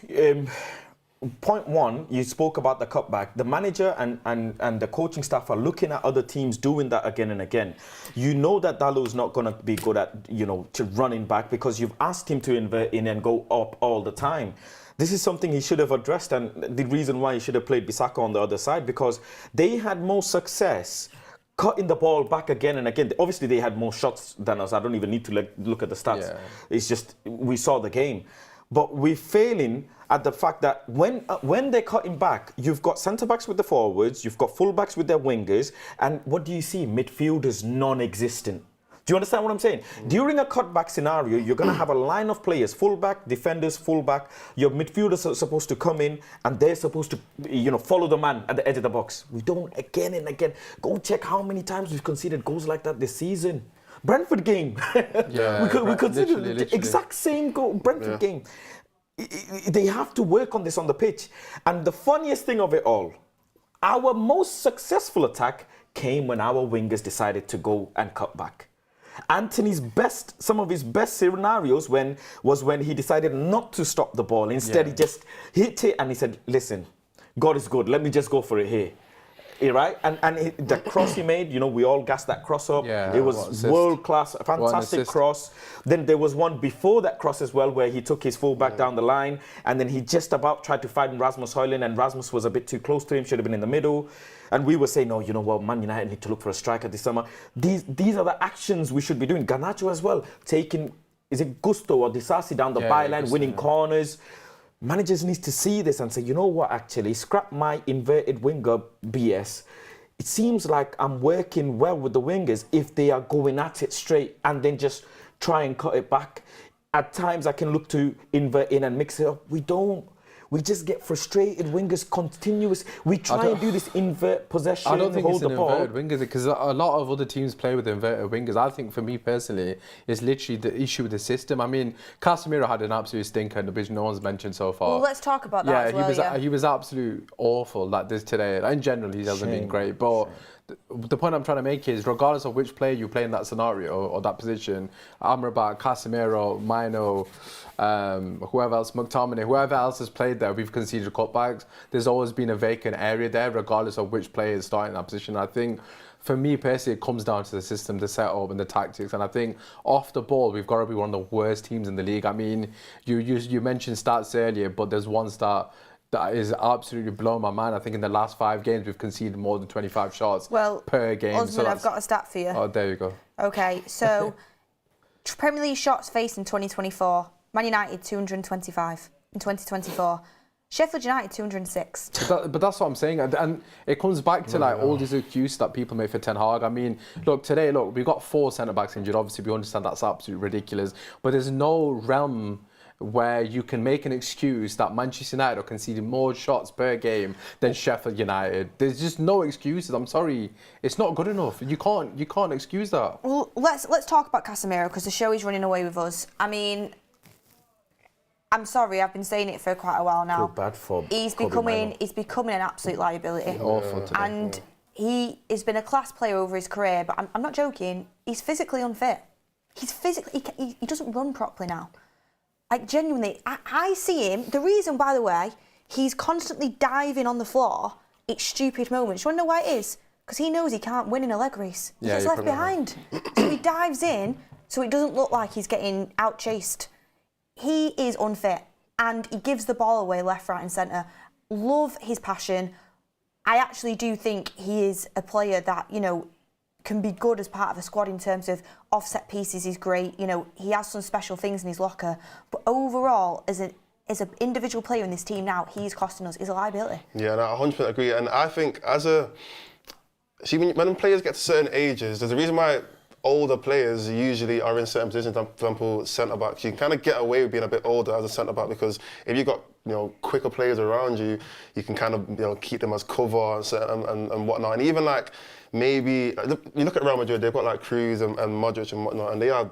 Point one, you spoke about the cutback. The manager and the coaching staff are looking at other teams doing that again and again. You know that Dalot's not going to be good at, to running back because you've asked him to invert in and go up all the time. This is something he should have addressed, and the reason why he should have played Bissaka on the other side, because they had more success cutting the ball back again and again. Obviously, they had more shots than us. I don't even need to look at the stats. Yeah. It's just, we saw the game. But we're failing at the fact that when they're cutting back, you've got centre-backs with the forwards, you've got full-backs with their wingers, and what do you see? Midfielders non-existent. Do you understand what I'm saying? During a cutback scenario, you're going to have a line of players, full-back, defenders, full-back. Your midfielders are supposed to come in, and they're supposed to, follow the man at the edge of the box. We don't, again and again. Go check how many times we've conceded goals like that this season. Brentford game. Yeah, we considered literally. the exact same goal. Brentford game. They have to work on this on the pitch. And the funniest thing of it all, our most successful attack came when our wingers decided to go and cut back. Antony's some of his best scenarios was when he decided not to stop the ball. Instead, he just hit it and he said, listen, God is good. Let me just go for it here. Right? And the cross he made, we all gassed that cross up. Yeah, it was world-class, a fantastic cross. Then there was one before that cross as well where he took his full-back down the line and then he just about tried to fight Rasmus Højlund and Rasmus was a bit too close to him, should have been in the middle. And we were saying, no, you know what, Man United need to look for a striker this summer. These are the actions we should be doing. Garnacho as well, taking, is it Gusto or Disasi down the byline, winning corners. Managers need to see this and say, you know what, actually, scrap my inverted winger BS. It seems like I'm working well with the wingers if they are going at it straight and then just try and cut it back. At times, I can look to invert in and mix it up. We don't. We just get frustrated. Wingers continuous. We try and do this invert possession. I don't think hold it's an the ball. inverted wingers because a lot of other teams play with inverted wingers. I think for me personally, it's literally the issue with the system. I mean, Casemiro had an absolute stinker in the which no one's mentioned so far. Well, let's talk about that as well. He was absolute awful like this today. In general, he hasn't been great. But the point I'm trying to make is, regardless of which player you play in that scenario or that position, Amrabat, Casemiro, Mino, whoever else, McTominay, whoever else has played there, we've conceded cutbacks. There's always been a vacant area there, regardless of which player is starting that position. I think, for me personally, it comes down to the system, the setup and the tactics. And I think off the ball, we've got to be one of the worst teams in the league. I mean, you mentioned stats earlier, but there's one stat that is absolutely blowing my mind. I think in the last 5 games, we've conceded more than 25 shots per game. Usmaan, I've got a stat for you. Oh, there you go. Okay, so Premier League shots faced in 2024. Man United, 225 in 2024. Sheffield United, 206. But that's what I'm saying. And it comes back to all these excuses that people make for Ten Hag. I mean, today, we've got 4 centre-backs injured. Obviously, we understand that's absolutely ridiculous. But there's no realm where you can make an excuse that Manchester United are conceding more shots per game than Sheffield United. There's just no excuses. I'm sorry, it's not good enough. You can't excuse that. Well, let's talk about Casemiro because the show is running away with us. I mean, I'm sorry, I've been saying it for quite a while now. Feel bad for he's becoming an absolute liability. Awful today. And he has been a class player over his career, but I'm not joking. He's physically unfit. He doesn't run properly now. Like, genuinely, I see him. The reason, by the way, he's constantly diving on the floor at stupid moments. You want to know why it is? Because he knows he can't win in a leg race. He gets left behind. So he dives in so it doesn't look like he's getting out-chased. He is unfit and he gives the ball away left, right and centre. Love his passion. I actually do think he is a player that, can be good as part of a squad in terms of offset pieces. He's great. He has some special things in his locker. But overall, as an individual player in this team now, he's costing us. He's a liability. Yeah, no, I 100% agree. And I think when players get to certain ages, there's a reason why older players usually are in certain positions. For example, centre backs. You can kind of get away with being a bit older as a centre back because if you've got quicker players around you, you can kind of keep them as cover and whatnot. And even like maybe you look at Real Madrid, they've got like Cruz and Modric and whatnot, and they are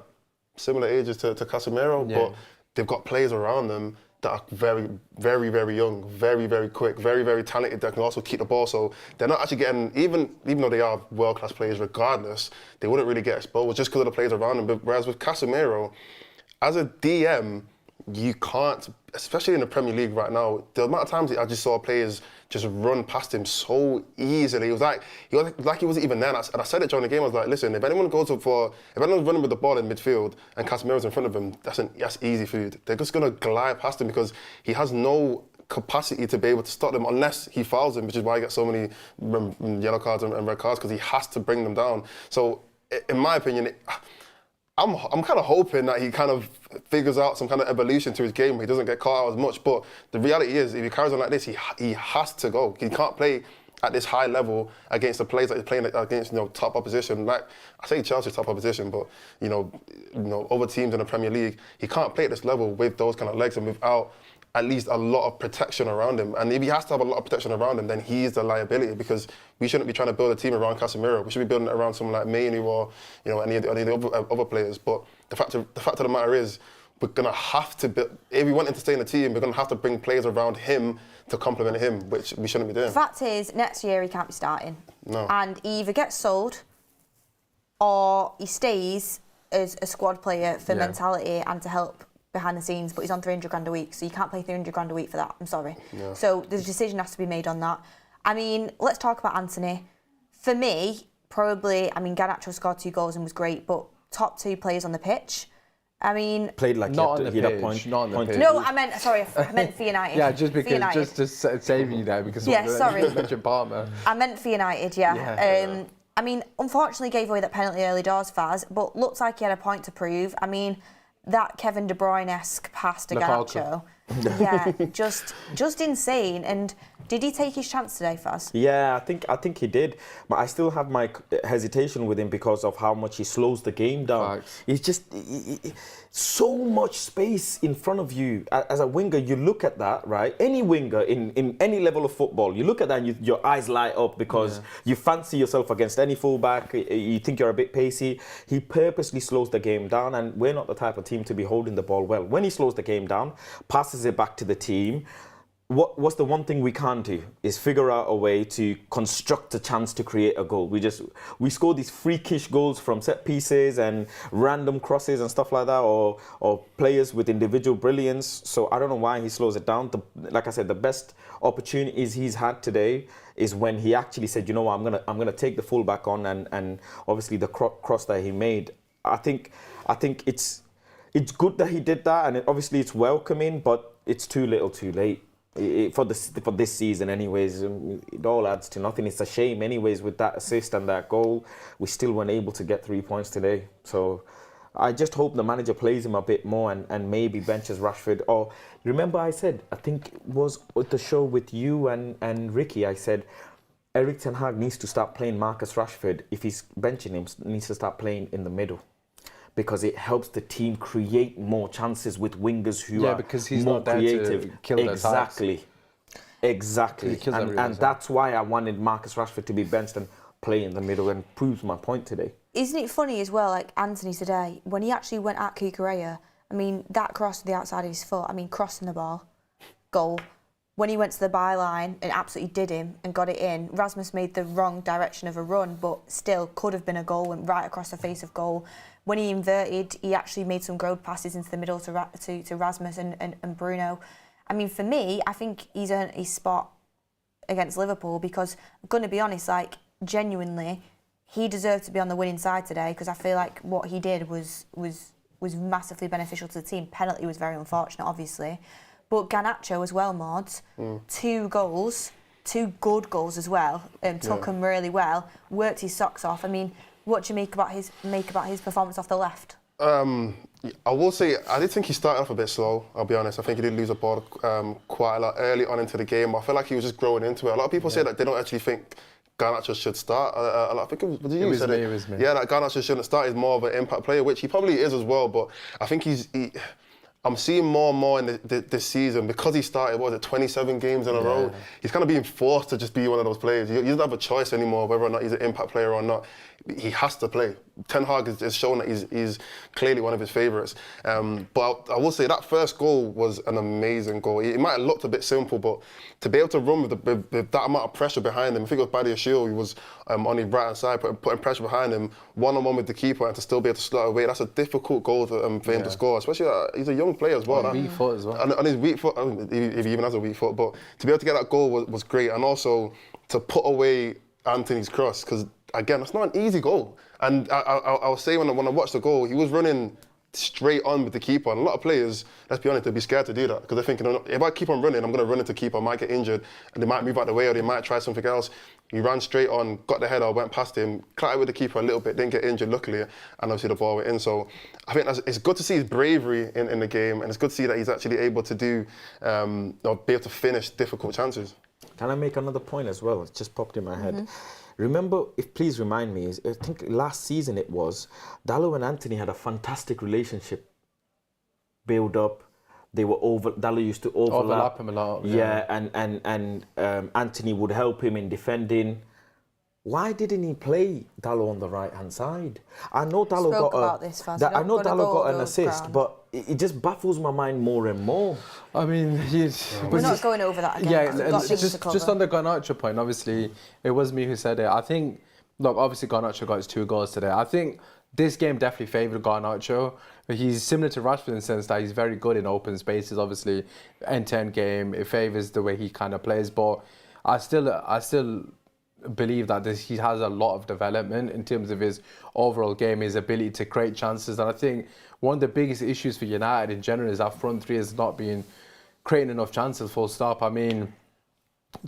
similar ages to Casemiro, but they've got players around them that are very, very, very young, very, very quick, very, very talented that can also keep the ball. So they're not actually getting, even though they are world-class players regardless, they wouldn't really get exposed just because of the players around them. But whereas with Casemiro, as a DM, you can't, especially in the Premier League right now, the amount of times I just saw players just run past him so easily. It was like he wasn't even there. And I said it during the game. I was like, listen, if anyone's running with the ball in midfield and Casemiro's in front of him, that's easy food. They're just going to glide past him because he has no capacity to be able to stop them unless he fouls them, which is why he gets so many yellow cards and red cards, because he has to bring them down. So, in my opinion, I'm kind of hoping that he kind of figures out some kind of evolution to his game where he doesn't get caught out as much. But the reality is, if he carries on like this, he has to go. He can't play at this high level against the players that he's playing against, top opposition. Like I say, Chelsea's top opposition, but other teams in the Premier League, he can't play at this level with those kind of legs and without at least a lot of protection around him. And if he has to have a lot of protection around him, then he's the liability, because we shouldn't be trying to build a team around Casemiro. We should be building it around someone like Manu or any of the other players. But the fact of the matter is, we're gonna have to build, if we want him to stay in the team, we're gonna have to bring players around him to complement him, which we shouldn't be doing. The fact is, next year he can't be starting. No. And he either gets sold or he stays as a squad player for mentality and to help behind the scenes, but he's on 300 grand a week, so you can't pay 300 grand a week for that. I'm sorry. Yeah. So the decision has to be made on that. I mean, let's talk about Antony. For me, probably, Garnacho scored 2 goals and was great, but top 2 players on the pitch. I mean, played like not on the pitch, not on the pitch. No, I meant for United. Yeah, just because, just to save you there, because sorry. mentioned Palmer. I meant for United, yeah. I mean, unfortunately gave away that penalty early doors, Faz, but looks like he had a point to prove. I mean, that Kevin De Bruyne-esque pass to Garnacho, just insane. And did he take his chance today, Faz? Yeah, I think he did, but I still have my hesitation with him because of how much he slows the game down. Facts. It's just so much space in front of you. As a winger, you look at that, right? Any winger in any level of football, you look at that and your eyes light up because you fancy yourself against any fullback. You think you're a bit pacey. He purposely slows the game down, and we're not the type of team to be holding the ball well. When he slows the game down, passes it back to the team, what's the one thing we can't do is figure out a way to construct a chance to create a goal. We score these freakish goals from set pieces and random crosses and stuff like that, or players with individual brilliance. So I don't know why he slows it down. Like I said, the best opportunities he's had today is when he actually said, you know what, I'm gonna take the fullback on, and obviously the cross that he made. I think it's good that he did that, and obviously it's welcoming, but it's too little, too late. For this season anyways, it all adds to nothing. It's a shame anyways with that assist and that goal, we still weren't able to get 3 points today. So I just hope the manager plays him a bit more and maybe benches Rashford. Or remember I said, I think it was at the show with you and Ricky, I said Erik ten Hag needs to start playing Marcus Rashford. If he's benching him, needs to start playing in the middle, because it helps the team create more chances with wingers who are because he's more not there creative. to kill their Exactly. And time. that's why I wanted Marcus Rashford to be benched and play in the middle, and proves my point today. Isn't it funny as well, like Antony today, when he actually went at Kukureya, that cross to the outside of his foot, crossing the ball, goal. When he went to the byline and absolutely did him and got it in, Rasmus made the wrong direction of a run, but still could have been a goal, went right across the face of goal. When he inverted, he actually made some growth passes into the middle to Rasmus and Bruno. For me, I think he's earned his spot against Liverpool, because I'm going to be honest, genuinely, he deserved to be on the winning side today, because I feel like what he did was massively beneficial to the team. Penalty was very unfortunate, obviously. But Garnacho as well, Mordsz, 2 goals, 2 good goals as well, took him really well, worked his socks off. What do you make about his performance off the left? I will say, I did think he started off a bit slow, I'll be honest. I think he did lose the ball quite a lot early on into the game. I feel like he was just growing into it. A lot of people say that they don't actually think Garnacho should start. I think it was me. Yeah, that Garnacho shouldn't start. He's more of an impact player, which he probably is as well. But I think I'm seeing more and more in this season, because he started, 27 games in a row. He's kind of being forced to just be one of those players. He doesn't have a choice anymore whether or not he's an impact player or not. He has to play. Ten Hag has shown that he's clearly one of his favourites. But I will say that first goal was an amazing goal. It might have looked a bit simple, but to be able to run with that amount of pressure behind him, I think it was Badiashile, he was on his right-hand side, putting pressure behind him, one-on-one with the keeper, and to still be able to slot away. That's a difficult goal for him to score, especially he's a young player as well. On weak foot as well. And his weak foot, if he even has a weak foot, but to be able to get that goal was great. And also to put away Antony's cross, because again, that's not an easy goal. And I was saying when I watched the goal, he was running straight on with the keeper. And a lot of players, let's be honest, they'd be scared to do that, because they're thinking, if I keep on running, I'm going to run into keeper, I might get injured, and they might move out the way, or they might try something else. He ran straight on, got the header, went past him, clattered with the keeper a little bit, didn't get injured, luckily, and obviously the ball went in. So I think it's good to see his bravery in the game, and it's good to see that he's actually able to do, or be able to finish difficult chances. Can I make another point as well? It's just popped in my head. Remember, please remind me, I think last season it was, Dalot and Antony had a fantastic relationship build up. Dalot used to overlap him a lot. Yeah, and Antony would help him in defending. Why didn't he play Dalot on the right-hand side? I know Dalot got an assist, but it just baffles my mind more and more. I mean, we're not going over that again. Yeah, just on the Garnacho point, obviously, it was me who said it. I think, look, obviously Garnacho got his 2 goals today. I think this game definitely favoured Garnacho. He's similar to Rashford in the sense that he's very good in open spaces, obviously. End-to-end game, it favours the way he kind of plays. But I still believe that he has a lot of development in terms of his overall game, his ability to create chances. And I think one of the biggest issues for United in general is our front three has not been creating enough chances, full stop. I mean,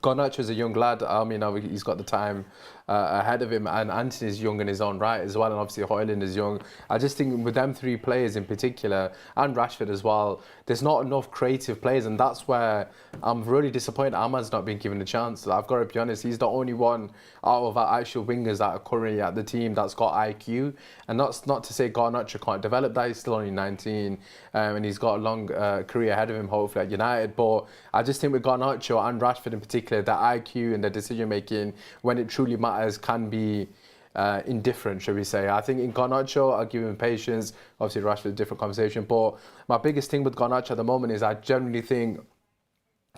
Garnacho's a young lad. I mean, he's got the time ahead of him, and Antony's young in his own right as well, and obviously Højlund is young. I just think with them 3 players in particular, and Rashford as well, there's not enough creative players, and that's where I'm really disappointed Ahmad's not being given a chance. I've got to be honest, he's the only one out of our actual wingers that are currently at the team that's got IQ, and that's not to say Garnacho can't develop that. He's still only 19, and he's got a long career ahead of him, hopefully at United. But I just think with Garnacho and Rashford in particular, the IQ and the decision making when it truly matters can be indifferent, shall we say. I think in Garnacho, I'll give him patience. Obviously, Rashford's a different conversation. But my biggest thing with Garnacho at the moment is I generally think,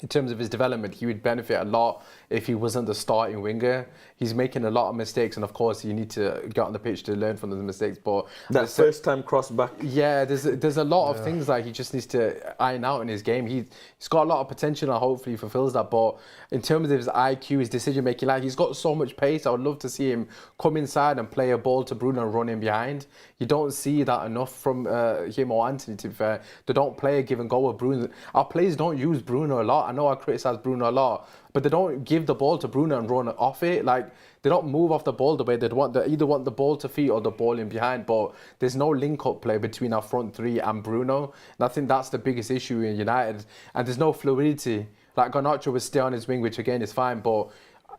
in terms of his development, he would benefit a lot if he wasn't the starting winger. He's making a lot of mistakes, and of course, you need to get on the pitch to learn from those mistakes. But that first time cross back. Yeah, there's a lot of things that he just needs to iron out in his game. He's got a lot of potential, and hopefully he fulfills that. But in terms of his IQ, his decision making, like he's got so much pace. I would love to see him come inside and play a ball to Bruno and run in behind. You don't see that enough from him or Antony, to be fair. They don't play a give and go with Bruno. Our players don't use Bruno a lot. I know I criticise Bruno a lot, but they don't give the ball to Bruno and run off it. Like, they don't move off the ball the way they'd want. They either want the ball to feet or the ball in behind, but there's no link-up play between our front 3 and Bruno. And I think that's the biggest issue in United. And there's no fluidity. Like, Garnacho would stay on his wing, which again is fine, but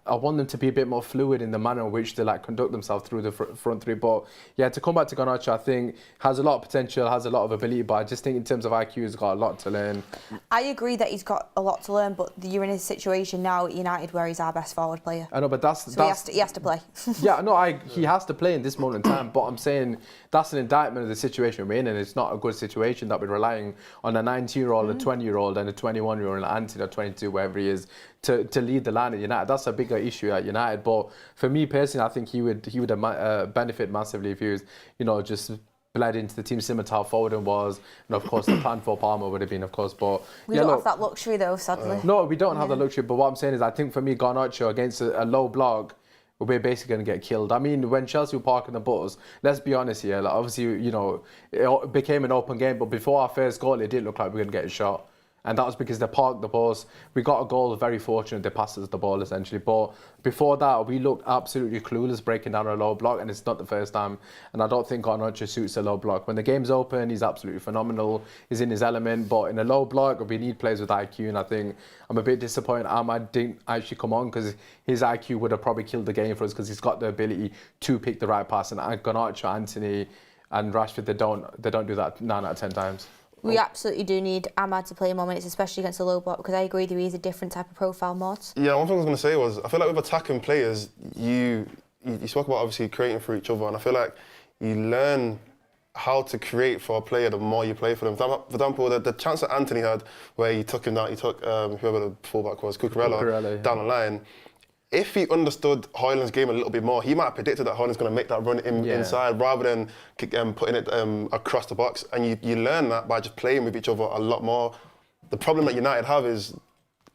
I want them to be a bit more fluid in the manner in which they conduct themselves through the front 3. But yeah, to come back to Garnacho, I think has a lot of potential, has a lot of ability, but I just think in terms of IQ, he's got a lot to learn. I agree that he's got a lot to learn, but you're in a situation now at United where he's our best forward player. I know, but he has to play. Yeah, no, he has to play in this moment in time, but I'm saying that's an indictment of the situation we're in, and it's not a good situation that we're relying on a 19-year-old, a 20-year-old, and a 21-year-old, and Antony, or 22, wherever he is, to lead the line at United. That's a bigger issue at United. But for me personally, I think he would benefit massively if he was, just bled into the team similar to how Foden was. And of course, the plan for Palmer would have been, of course. But we don't have that luxury though, sadly. No, we don't have the luxury. But what I'm saying is, I think for me, Garnacho against a low block, we're basically going to get killed. I mean, when Chelsea were parking the bus, let's be honest here, obviously, it became an open game, but before our first goal, it didn't look like we were going to get a shot. And that was because they parked the balls. We got a goal, very fortunate, they passed us the ball essentially. But before that, we looked absolutely clueless breaking down a low block, and it's not the first time. And I don't think Garnacho suits a low block. When the game's open, he's absolutely phenomenal. He's in his element. But in a low block, we need players with IQ. And I think I'm a bit disappointed Ahmad didn't actually come on, because his IQ would have probably killed the game for us, because he's got the ability to pick the right pass. And Garnacho, Antony, and Rashford, they don't do that 9 out of 10 times. We absolutely do need Ahmad to play more minutes, especially against a low block, because I agree with you, he's a different type of profile, Mordsz. Yeah, one thing I was going to say was, I feel like with attacking players, you spoke about obviously creating for each other, and I feel like you learn how to create for a player the more you play for them. For example, the chance that Antony had, where he took whoever the fullback was, Cucurella, down the line. If he understood Højlund's game a little bit more, he might have predicted that Højlund's going to make that run inside rather than putting it across the box. And you learn that by just playing with each other a lot more. The problem that United have is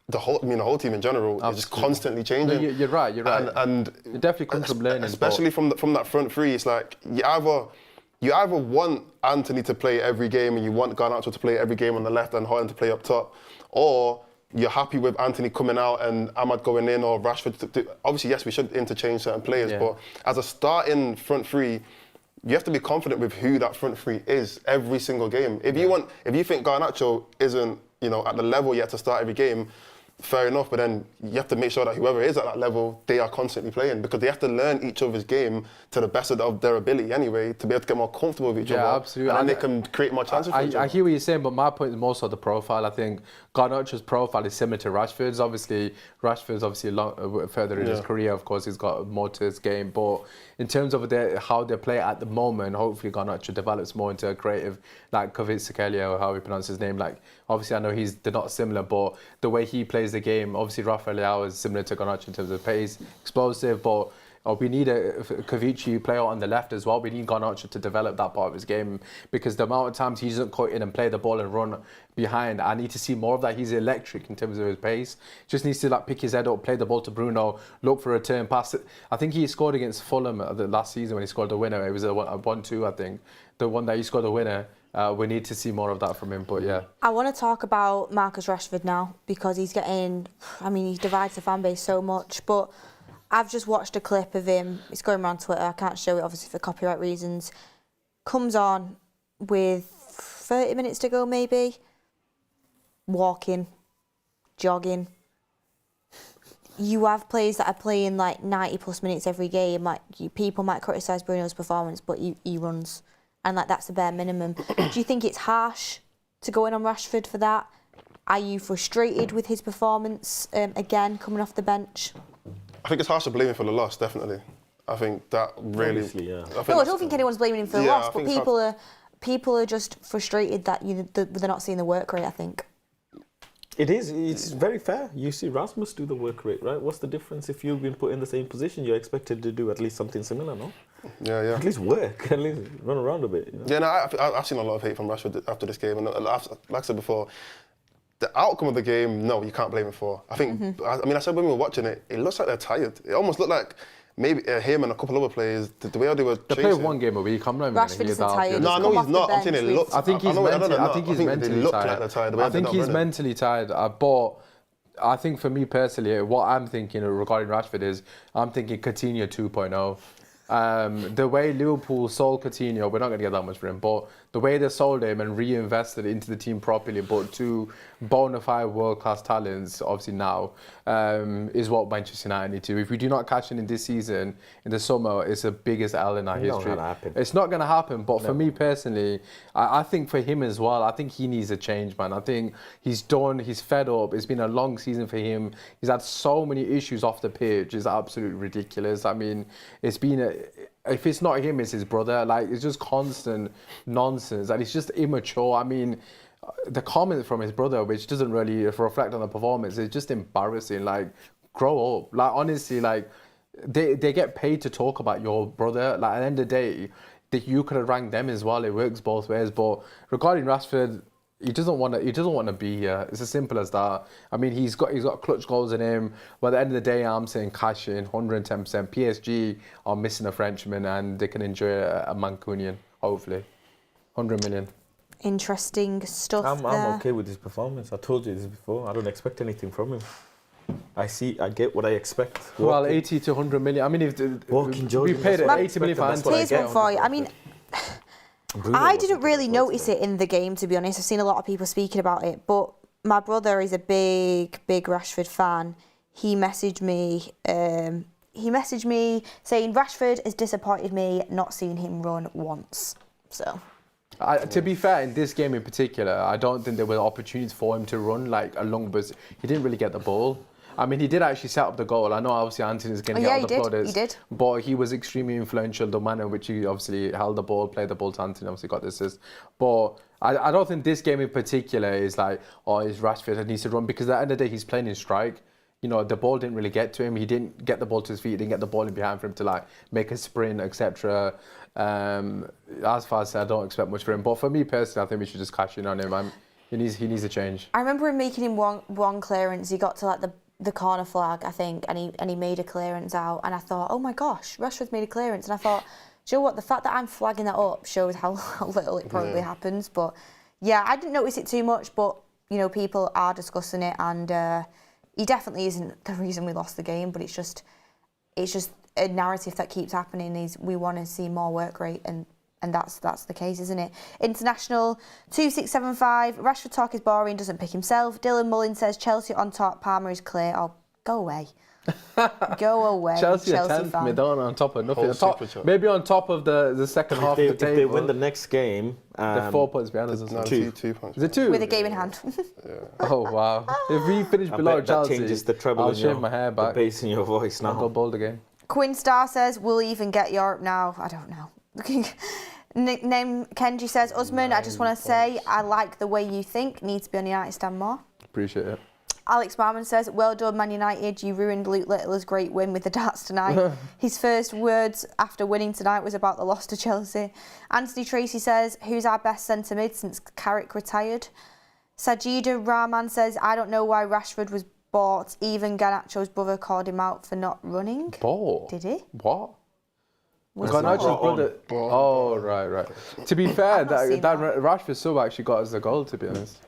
the whole team in general is just constantly changing. No, you're right. And it definitely comes from learning. Especially from that front three, it's like you either want Antony to play every game and you want Garnacho to play every game on the left and Højlund to play up top, or you're happy with Antony coming out and Ahmad going in, or Rashford. Obviously, yes, we should interchange certain players, but as a starting front three, you have to be confident with who that front three is every single game. If you think Garnacho isn't, at the level yet to start every game, fair enough, but then you have to make sure that whoever is at that level, they are constantly playing, because they have to learn each other's game to the best of their ability anyway, to be able to get more comfortable with each other. Yeah, absolutely. And then they can create more chances for each other. I hear what you're saying, but my point is more so the profile. I think Garnacho's profile is similar to Rashford's. Rashford's further in his career, of course, he's got more to his game, but in terms of how they play at the moment, hopefully Garnacho develops more into a creative, like Kvaratskhelia, or how we pronounce his name. Like, obviously I know they're not similar, but the way he plays the game, obviously Rafael Leao is similar to Garnacho in terms of pace, explosive, but we need a Kavici player on the left as well. We need Garnacho to develop that part of his game, because the amount of times he doesn't cut in and play the ball and run behind, I need to see more of that. He's electric in terms of his pace. Just needs to pick his head up, play the ball to Bruno, look for a return pass. I think he scored against Fulham the last season when he scored the winner. It was a 1-2, I think. The one that he scored the winner. We need to see more of that from him, but yeah. I want to talk about Marcus Rashford now, because he's getting, he divides the fan base so much, but I've just watched a clip of him. It's going around Twitter. I can't show it, obviously, for copyright reasons. Comes on with 30 minutes to go, maybe. Walking, jogging. You have players that are playing 90 plus minutes every game. People might criticise Bruno's performance, but he runs. And that's the bare minimum. Do you think it's harsh to go in on Rashford for that? Are you frustrated with his performance, again, coming off the bench? I think it's harsh to blame him for the loss, definitely. I think that really... Obviously, yeah. I don't think anyone's blaming him for the loss, but people are just frustrated that they're not seeing the work rate, I think. It is. It's very fair. You see Rasmus do the work rate, right? What's the difference if you've been put in the same position? You're expected to do at least something similar, no? Yeah. At least work. At least run around a bit. Yeah, no, I've seen a lot of hate from Rashford after this game, and like I said before, the outcome of the game, no, you can't blame him for. I think, I said when we were watching it, it looks like they're tired. It almost looked like maybe him and a couple other players, the way they were chasing. They play one game a week. I'm not even Rashford isn't tired. No, he's not. I'm saying it looks. I think he's mentally tired. I think he's mentally tired. But I think for me personally, what I'm thinking regarding Rashford is, I'm thinking Coutinho 2.0. The way Liverpool sold Coutinho, we're not going to get that much for him, but the way they sold him and reinvested into the team properly, but two bona fide world-class talents, obviously now, is what Manchester United need to. If we do not cash in this season, in the summer, it's the biggest L in our history. It's not going to happen, but for me personally, I think for him as well, I think he needs a change, man. I think he's done, he's fed up. It's been a long season for him. He's had so many issues off the pitch. It's absolutely ridiculous. It's been if it's not him, it's his brother. It's just constant nonsense, and it's just immature. The comments from his brother, which doesn't really reflect on the performance, is just embarrassing. Grow up. Honestly, they get paid to talk about your brother. At the end of the day, you could have ranked them as well. It works both ways. But regarding Rashford, he doesn't want to be here. It's as simple as that. He's got clutch goals in him. But at the end of the day, I'm saying cash in 110%. PSG are missing a Frenchman, and they can enjoy a Mancunian, hopefully. 100 million. Interesting stuff I'm there. okay with his performance. I told you this before. I don't expect anything from him. I get what I expect. Well, 80 to 100 million. I mean, if we paid it 80 million for Antony. Here's one for you. I mean, I didn't really notice it in the game, to be honest. I've seen a lot of people speaking about it, but my brother is a big Rashford fan. He messaged me saying Rashford has disappointed me not seeing him run once. So. To be fair, in this game in particular, I don't think there were opportunities for him to run like a long burst. He didn't really get the ball. I mean, he did actually set up the goal. I know obviously Antony's going to get all the plaudits. He did. But he was extremely influential, the manner in which he obviously held the ball, played the ball to Antony, obviously got the assist. But I don't think this game in particular is like, oh, it's Rashford that needs to run, because at the end of the day, he's playing in strike. You know, the ball didn't really get to him. He didn't get the ball to his feet. He didn't get the ball in behind for him to like make a sprint, etc. As far as I don't expect much for him. But for me personally, I think we should just cash in on him. He needs a change. I remember him making him one clearance. He got to like the corner flag, I think, and he made a clearance out. And I thought, oh my gosh, Rashford's made a clearance. And I thought, do you know what? The fact that I'm flagging that up shows how little it probably happens. But yeah, I didn't notice it too much. But you know, people are discussing it, and he definitely isn't the reason we lost the game. But it's just a narrative that keeps happening. Is we want to see more work rate, and that's the case, isn't it? International 2675. Rashford talk is boring, doesn't pick himself. Dylan Mullin says Chelsea on top, Palmer is clear. Oh, go away. Go away. Chelsea 10th, fan. Midon on top of nothing. Maybe on top of the second half of the table. If they win the next game, they're 4 points behind us. No, two points. Is it 2? With a game in hand. Oh wow! If we finish below Chelsea, that changes the treble. I'll shave my hair back. The bass in your voice now. I'll go bald again. Quinn Star says we'll even get Europe now. I don't know. Nickname Kenji says Usmaan, I just want to say I like the way you think. Need to be on United stand more. Appreciate it. Alex Marmon says, well done, Man United. You ruined Luke Littler's great win with the darts tonight. His first words after winning tonight was about the loss to Chelsea. Anthony Tracy says, who's our best centre mid since Carrick retired? Sajida Rahman says, I don't know why Rashford was bought. Even Garnacho's brother called him out for not running. Bought? Did he? What? Was Garnacho's brother. Oh, right. To be fair, that Rashford sub actually got us the goal, to be honest.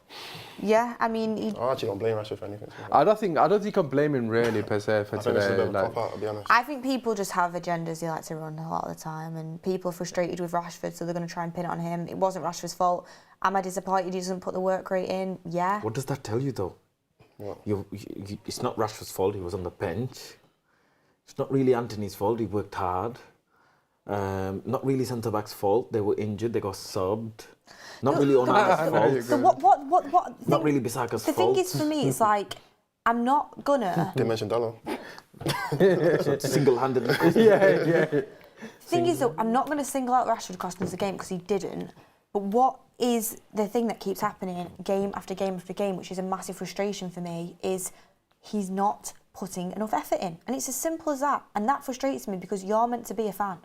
Yeah, I mean... I actually don't blame Rashford for anything. I don't think you can blame him really per se for today. I think it's a bit of a cop-out, I'll be honest. I think people just have agendas they like to run a lot of the time, and people are frustrated with Rashford, so they're going to try and pin it on him. It wasn't Rashford's fault. Am I disappointed he doesn't put the work rate in? Yeah. What does that tell you, though? What? It's not Rashford's fault, he was on the bench. It's not really Antony's fault, he worked hard. Not really centre-back's fault, they were injured, they got subbed. Not really Onana's fault. What not really Bissaka's the fault. thing is, for me, it's like, I'm not gonna... Didn't mention Dalot. Single-handedly. Yeah. The thing is, though, I'm not going to single out Rashford costing us the game because he didn't. But what is the thing that keeps happening game after game after game, which is a massive frustration for me, is he's not putting enough effort in. And it's as simple as that. And that frustrates me because you're meant to be a fan.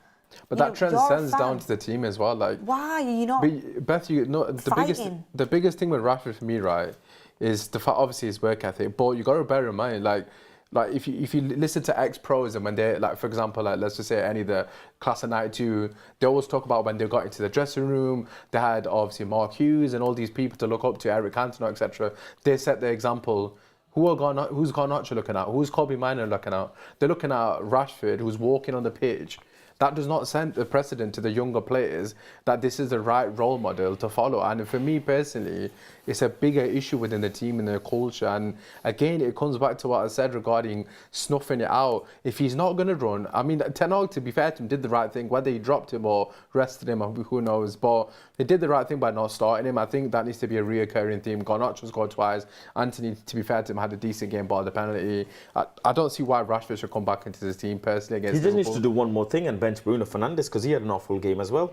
But that transcends down to the team as well. Like, why are you not Beth, the biggest thing with Rashford for me, right, is the fact, obviously his work ethic. But you got to bear in mind, like if you listen to ex-pros and when they, like, for example, like let's just say any of the class of 92, they always talk about when they got into the dressing room, they had obviously Mark Hughes and all these people to look up to, Eric Cantona, etc. They set the example. Who's Garnacho looking at? Who's Kobe Mino looking at? They're looking at Rashford, who's walking on the pitch. That does not send a precedent to the younger players that this is the right role model to follow. And for me personally, it's a bigger issue within the team and the culture. And again, it comes back to what I said regarding snuffing it out. If he's not going to run, I mean, Ten Hag, to be fair to him, did the right thing. Whether he dropped him or rested him, who knows. But they did the right thing by not starting him. I think that needs to be a reoccurring theme. Garnacho scored twice. Antony, to be fair to him, had a decent game, but the penalty. I don't see why Rashford should come back into this team personally against He just Liverpool. needs to do one more thing and bench Bruno Fernandes because he had an awful game as well.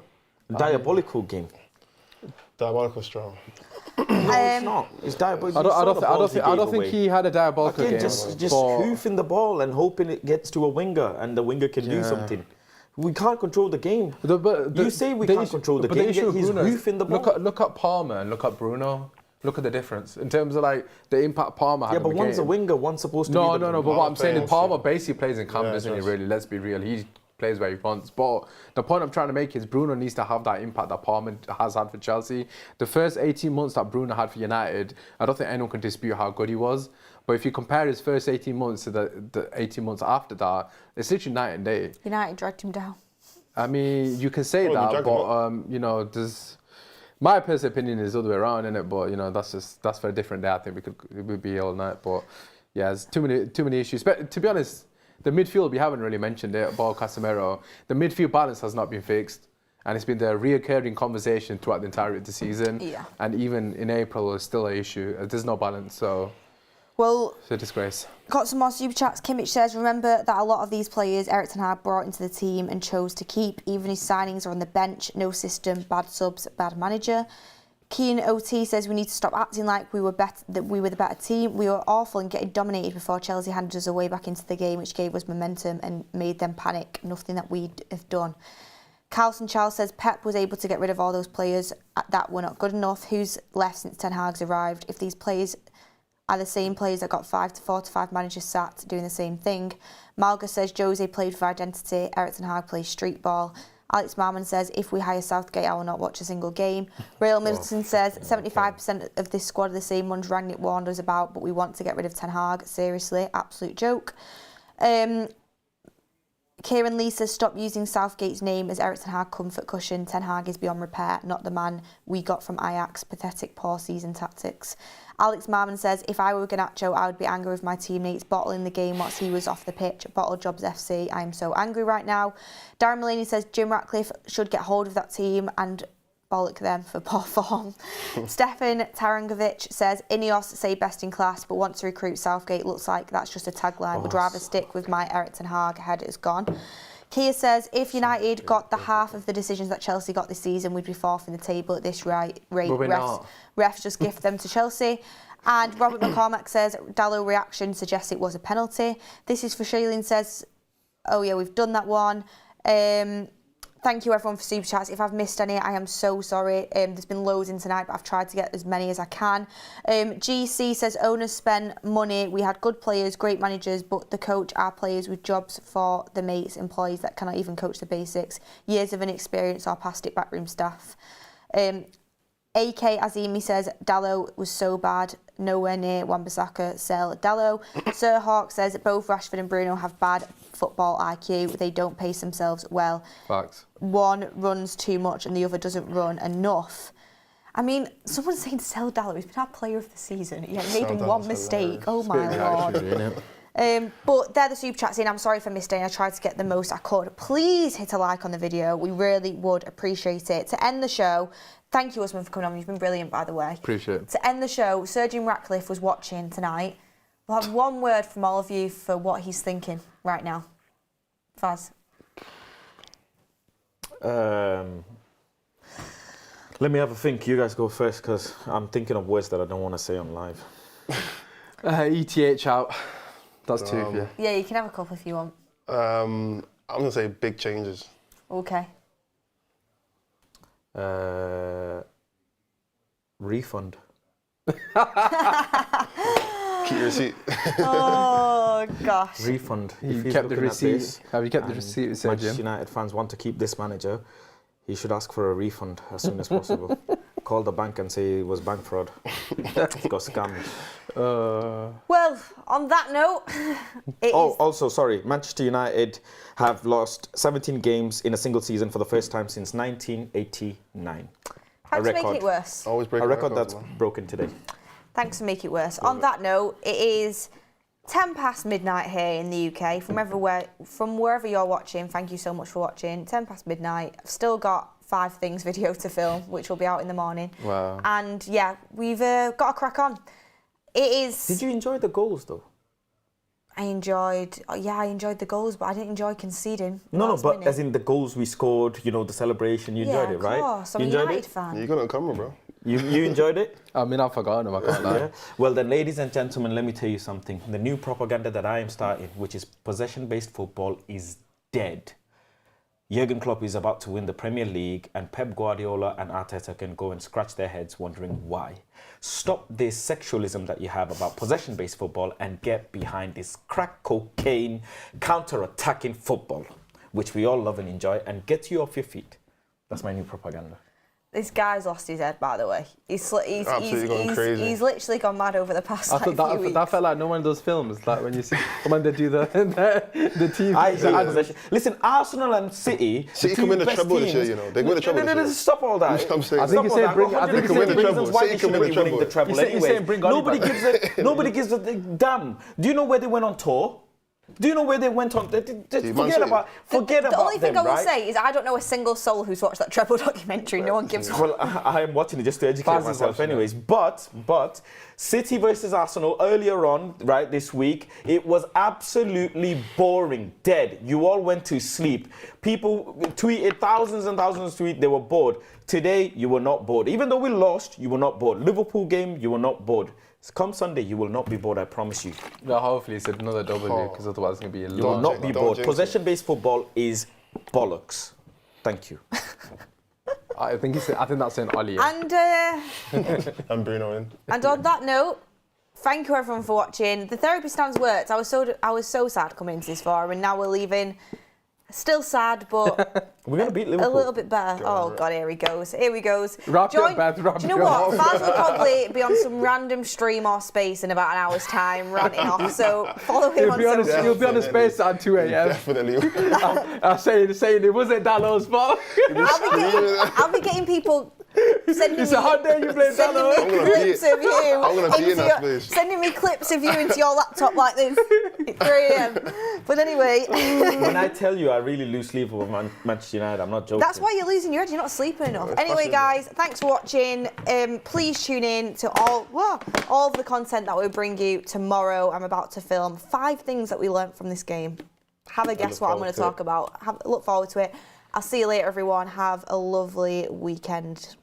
Diabolical game. Diabolical strong. No, it's not. It's diabolical. I don't think he had a diabolical game. Just hoofing the ball and hoping it gets to a winger and the winger can do something. We can't control the game. You say we can't control the game, yet he's hoofing the ball. Look at Palmer and look at Bruno. Look at the difference in terms of like the impact Palmer had. Yeah, but one's a winger, one's supposed to be No, but what I'm saying is Palmer basically plays in camp, doesn't he, really? Let's be real. plays where he wants. But the point I'm trying to make is Bruno needs to have that impact that Palmer has had for Chelsea. The first 18 months that Bruno had for United, I don't think anyone can dispute how good he was. But if you compare his first 18 months to the 18 months after that, it's literally night and day. United dragged him down. I mean, you can say that, but you know, there's my personal opinion is the other way around, innit? But you know, that's for a different day. I think it would be all night. But yeah, there's too many issues. But to be honest, the midfield, we haven't really mentioned it about Casemiro. The midfield balance has not been fixed. And it's been the reoccurring conversation throughout the entirety of the season. Yeah. And even in April, it's still an issue. There's no balance, so it's a disgrace. Got some more super chats. Kimmich says, remember that a lot of these players Erik ten Hag brought into the team and chose to keep. Even his signings are on the bench. No system, bad subs, bad manager. Keane OT says we need to stop acting like we were the better team. We were awful and getting dominated before Chelsea handed us away back into the game, which gave us momentum and made them panic. Nothing that we'd have done. Carlson Charles says Pep was able to get rid of all those players that were not good enough. Who's left since Ten Hag's arrived? If these players are the same players that got 4 to 5 managers sat doing the same thing. Malga says Jose played for identity. Erik ten Hag plays street ball. Alex Marman says, if we hire Southgate, I will not watch a single game. Real Middleton says, 75% of this squad are the same ones Rangnick warned us about, but we want to get rid of Ten Hag. Seriously, absolute joke. Kieran Lee says, stop using Southgate's name as Erik ten Hag comfort cushion. Ten Hag is beyond repair, not the man we got from Ajax. Pathetic poor season tactics. Alex Marman says, if I were Garnacho, I would be angry with my teammates bottling the game once he was off the pitch. Bottle Jobs FC, I am so angry right now. Darren Mulaney says, Jim Ratcliffe should get hold of that team and bollock them for poor form. Stefan Tarangovic says, Ineos say best in class, but want to recruit Southgate. Looks like that's just a tagline. Would rather stick with my Erik ten Hag. Head is gone. Kia says, if United got the half of the decisions that Chelsea got this season, we'd be fourth in the table at this rate. Refs just gift them to Chelsea. And Robert McCormack says, Dalot reaction suggests it was a penalty. This is for Shailene says, oh yeah, we've done that one. Thank you everyone for super chats. If I've missed any, I am so sorry. There's been loads in tonight, but I've tried to get as many as I can. GC says owners spent money. We had good players, great managers, but the coach our players with jobs for the mates, employees that cannot even coach the basics. Years of inexperience or past it backroom staff. AK Azimi says Dalot was so bad, nowhere near Wan-Bissaka, sell Dalot. Sir Hawk says both Rashford and Bruno have bad football IQ. They don't pace themselves well. Facts. One runs too much and the other doesn't run enough. I mean, someone's saying sell Dalot. He's been our player of the season. He made one mistake. Oh my lord. But they're the super chats in. I'm sorry for missing. I tried to get the most I could. Please hit a like on the video. We really would appreciate it. To end the show, thank you, Usmaan, for coming on. You've been brilliant, by the way. Appreciate it. To end the show, Sir Jim Ratcliffe was watching tonight. We'll have one word from all of you for what he's thinking right now. Faz. Let me have a think. You guys go first, because I'm thinking of words that I don't want to say on live. ETH out. That's two, yeah. Yeah, you can have a couple if you want. I'm going to say big changes. Okay. Refund. Keep your receipt. Oh, gosh. Refund. You kept the receipt. Have you kept the receipt, Sir Jim? Manchester United fans want to keep this manager. He should ask for a refund as soon as possible. Call the bank and say it was bank fraud. He got scammed. Well, on that note, also, sorry, Manchester United have lost 17 games in a single season for the first time since 1989. Thanks for making it worse. Always break a record that's man. broken today. Thanks for making it worse. On that note, it is 10 past midnight here in the UK. From wherever you're watching, thank you so much for watching. 10 past midnight. I've still got 5 Things video to film, which will be out in the morning. Wow. And yeah, we've got to crack on. It is... Did you enjoy the goals though? I enjoyed the goals, but I didn't enjoy conceding. No, but as in the goals we scored, the celebration, you enjoyed it, right? Yeah, of course. I'm a United fan. You got it on camera, bro. You enjoyed it? I mean, I've forgotten him, I can't lie. Yeah. Well, then, ladies and gentlemen, let me tell you something. The new propaganda that I am starting, which is possession-based football, is dead. Jurgen Klopp is about to win the Premier League, and Pep Guardiola and Arteta can go and scratch their heads wondering why. Stop this sexualism that you have about possession-based football and get behind this crack cocaine, counter-attacking football. which we all love and enjoy, and get you off your feet. That's my new propaganda. This guy's lost his head, by the way. He's going crazy. He's literally gone mad over the past few weeks. That felt like no one of those films, like when you see when they do the TV. I hate possession. Listen, Arsenal and City can win the treble this year, you know. They can win the treble this year. Stop all that. You know what I'm saying? I think he's saying bring. I think he's saying treble. Why City they can shouldn't win be the winning the treble. treble He's saying bring anyway. Oliver. Nobody gives a damn. Do you know where they went on tour? Do you know where they went on? Forget about The only thing them, I will right? say is I don't know a single soul who's watched that treble documentary. No one gives a Well, I am watching it just to educate Faz is myself watching anyways. But City versus Arsenal earlier on, right, this week, it was absolutely boring, dead. You all went to sleep. People tweeted, thousands and thousands of tweets, they were bored. Today, you were not bored. Even though we lost, you were not bored. Liverpool game, you were not bored. Come Sunday, you will not be bored, I promise you. No, hopefully it's another W, because otherwise it's going to be a You will long. not be bored. Possession-based football is bollocks. Thank you. I think that's saying Ollie. And And Bruno in. and on that note, thank you everyone for watching. The therapy stands worked. I was so sad coming into this forum, and now we're leaving. Still sad, but We're going to beat a Liverpool. little bit better. Oh God, here he goes. Here he goes. Wrap it up, Beth, wrap Do you it know up. what? Faz will probably be on some random stream or space in about an hour's time, ranting off. So follow him on social. You'll be on the space at 2 a.m. Definitely. saying it wasn't Dalot's fault. I'll be getting people sending It's a hot day you play Dalot. clips of you. I'm gonna be in into that your- space. Sending me clips of you into your laptop like this at 3 a.m. But anyway, When I tell you I really lose sleep over Manchester United, I'm not joking. that's why you're losing your head. You're not sleeping enough. Anyway, guys, thanks for watching. Please tune in to all of the content that we'll bring you tomorrow. I'm about to film 5 things that we learnt from this game. Have a guess what I'm going to talk about. Look forward to it. I'll see you later, everyone. Have a lovely weekend.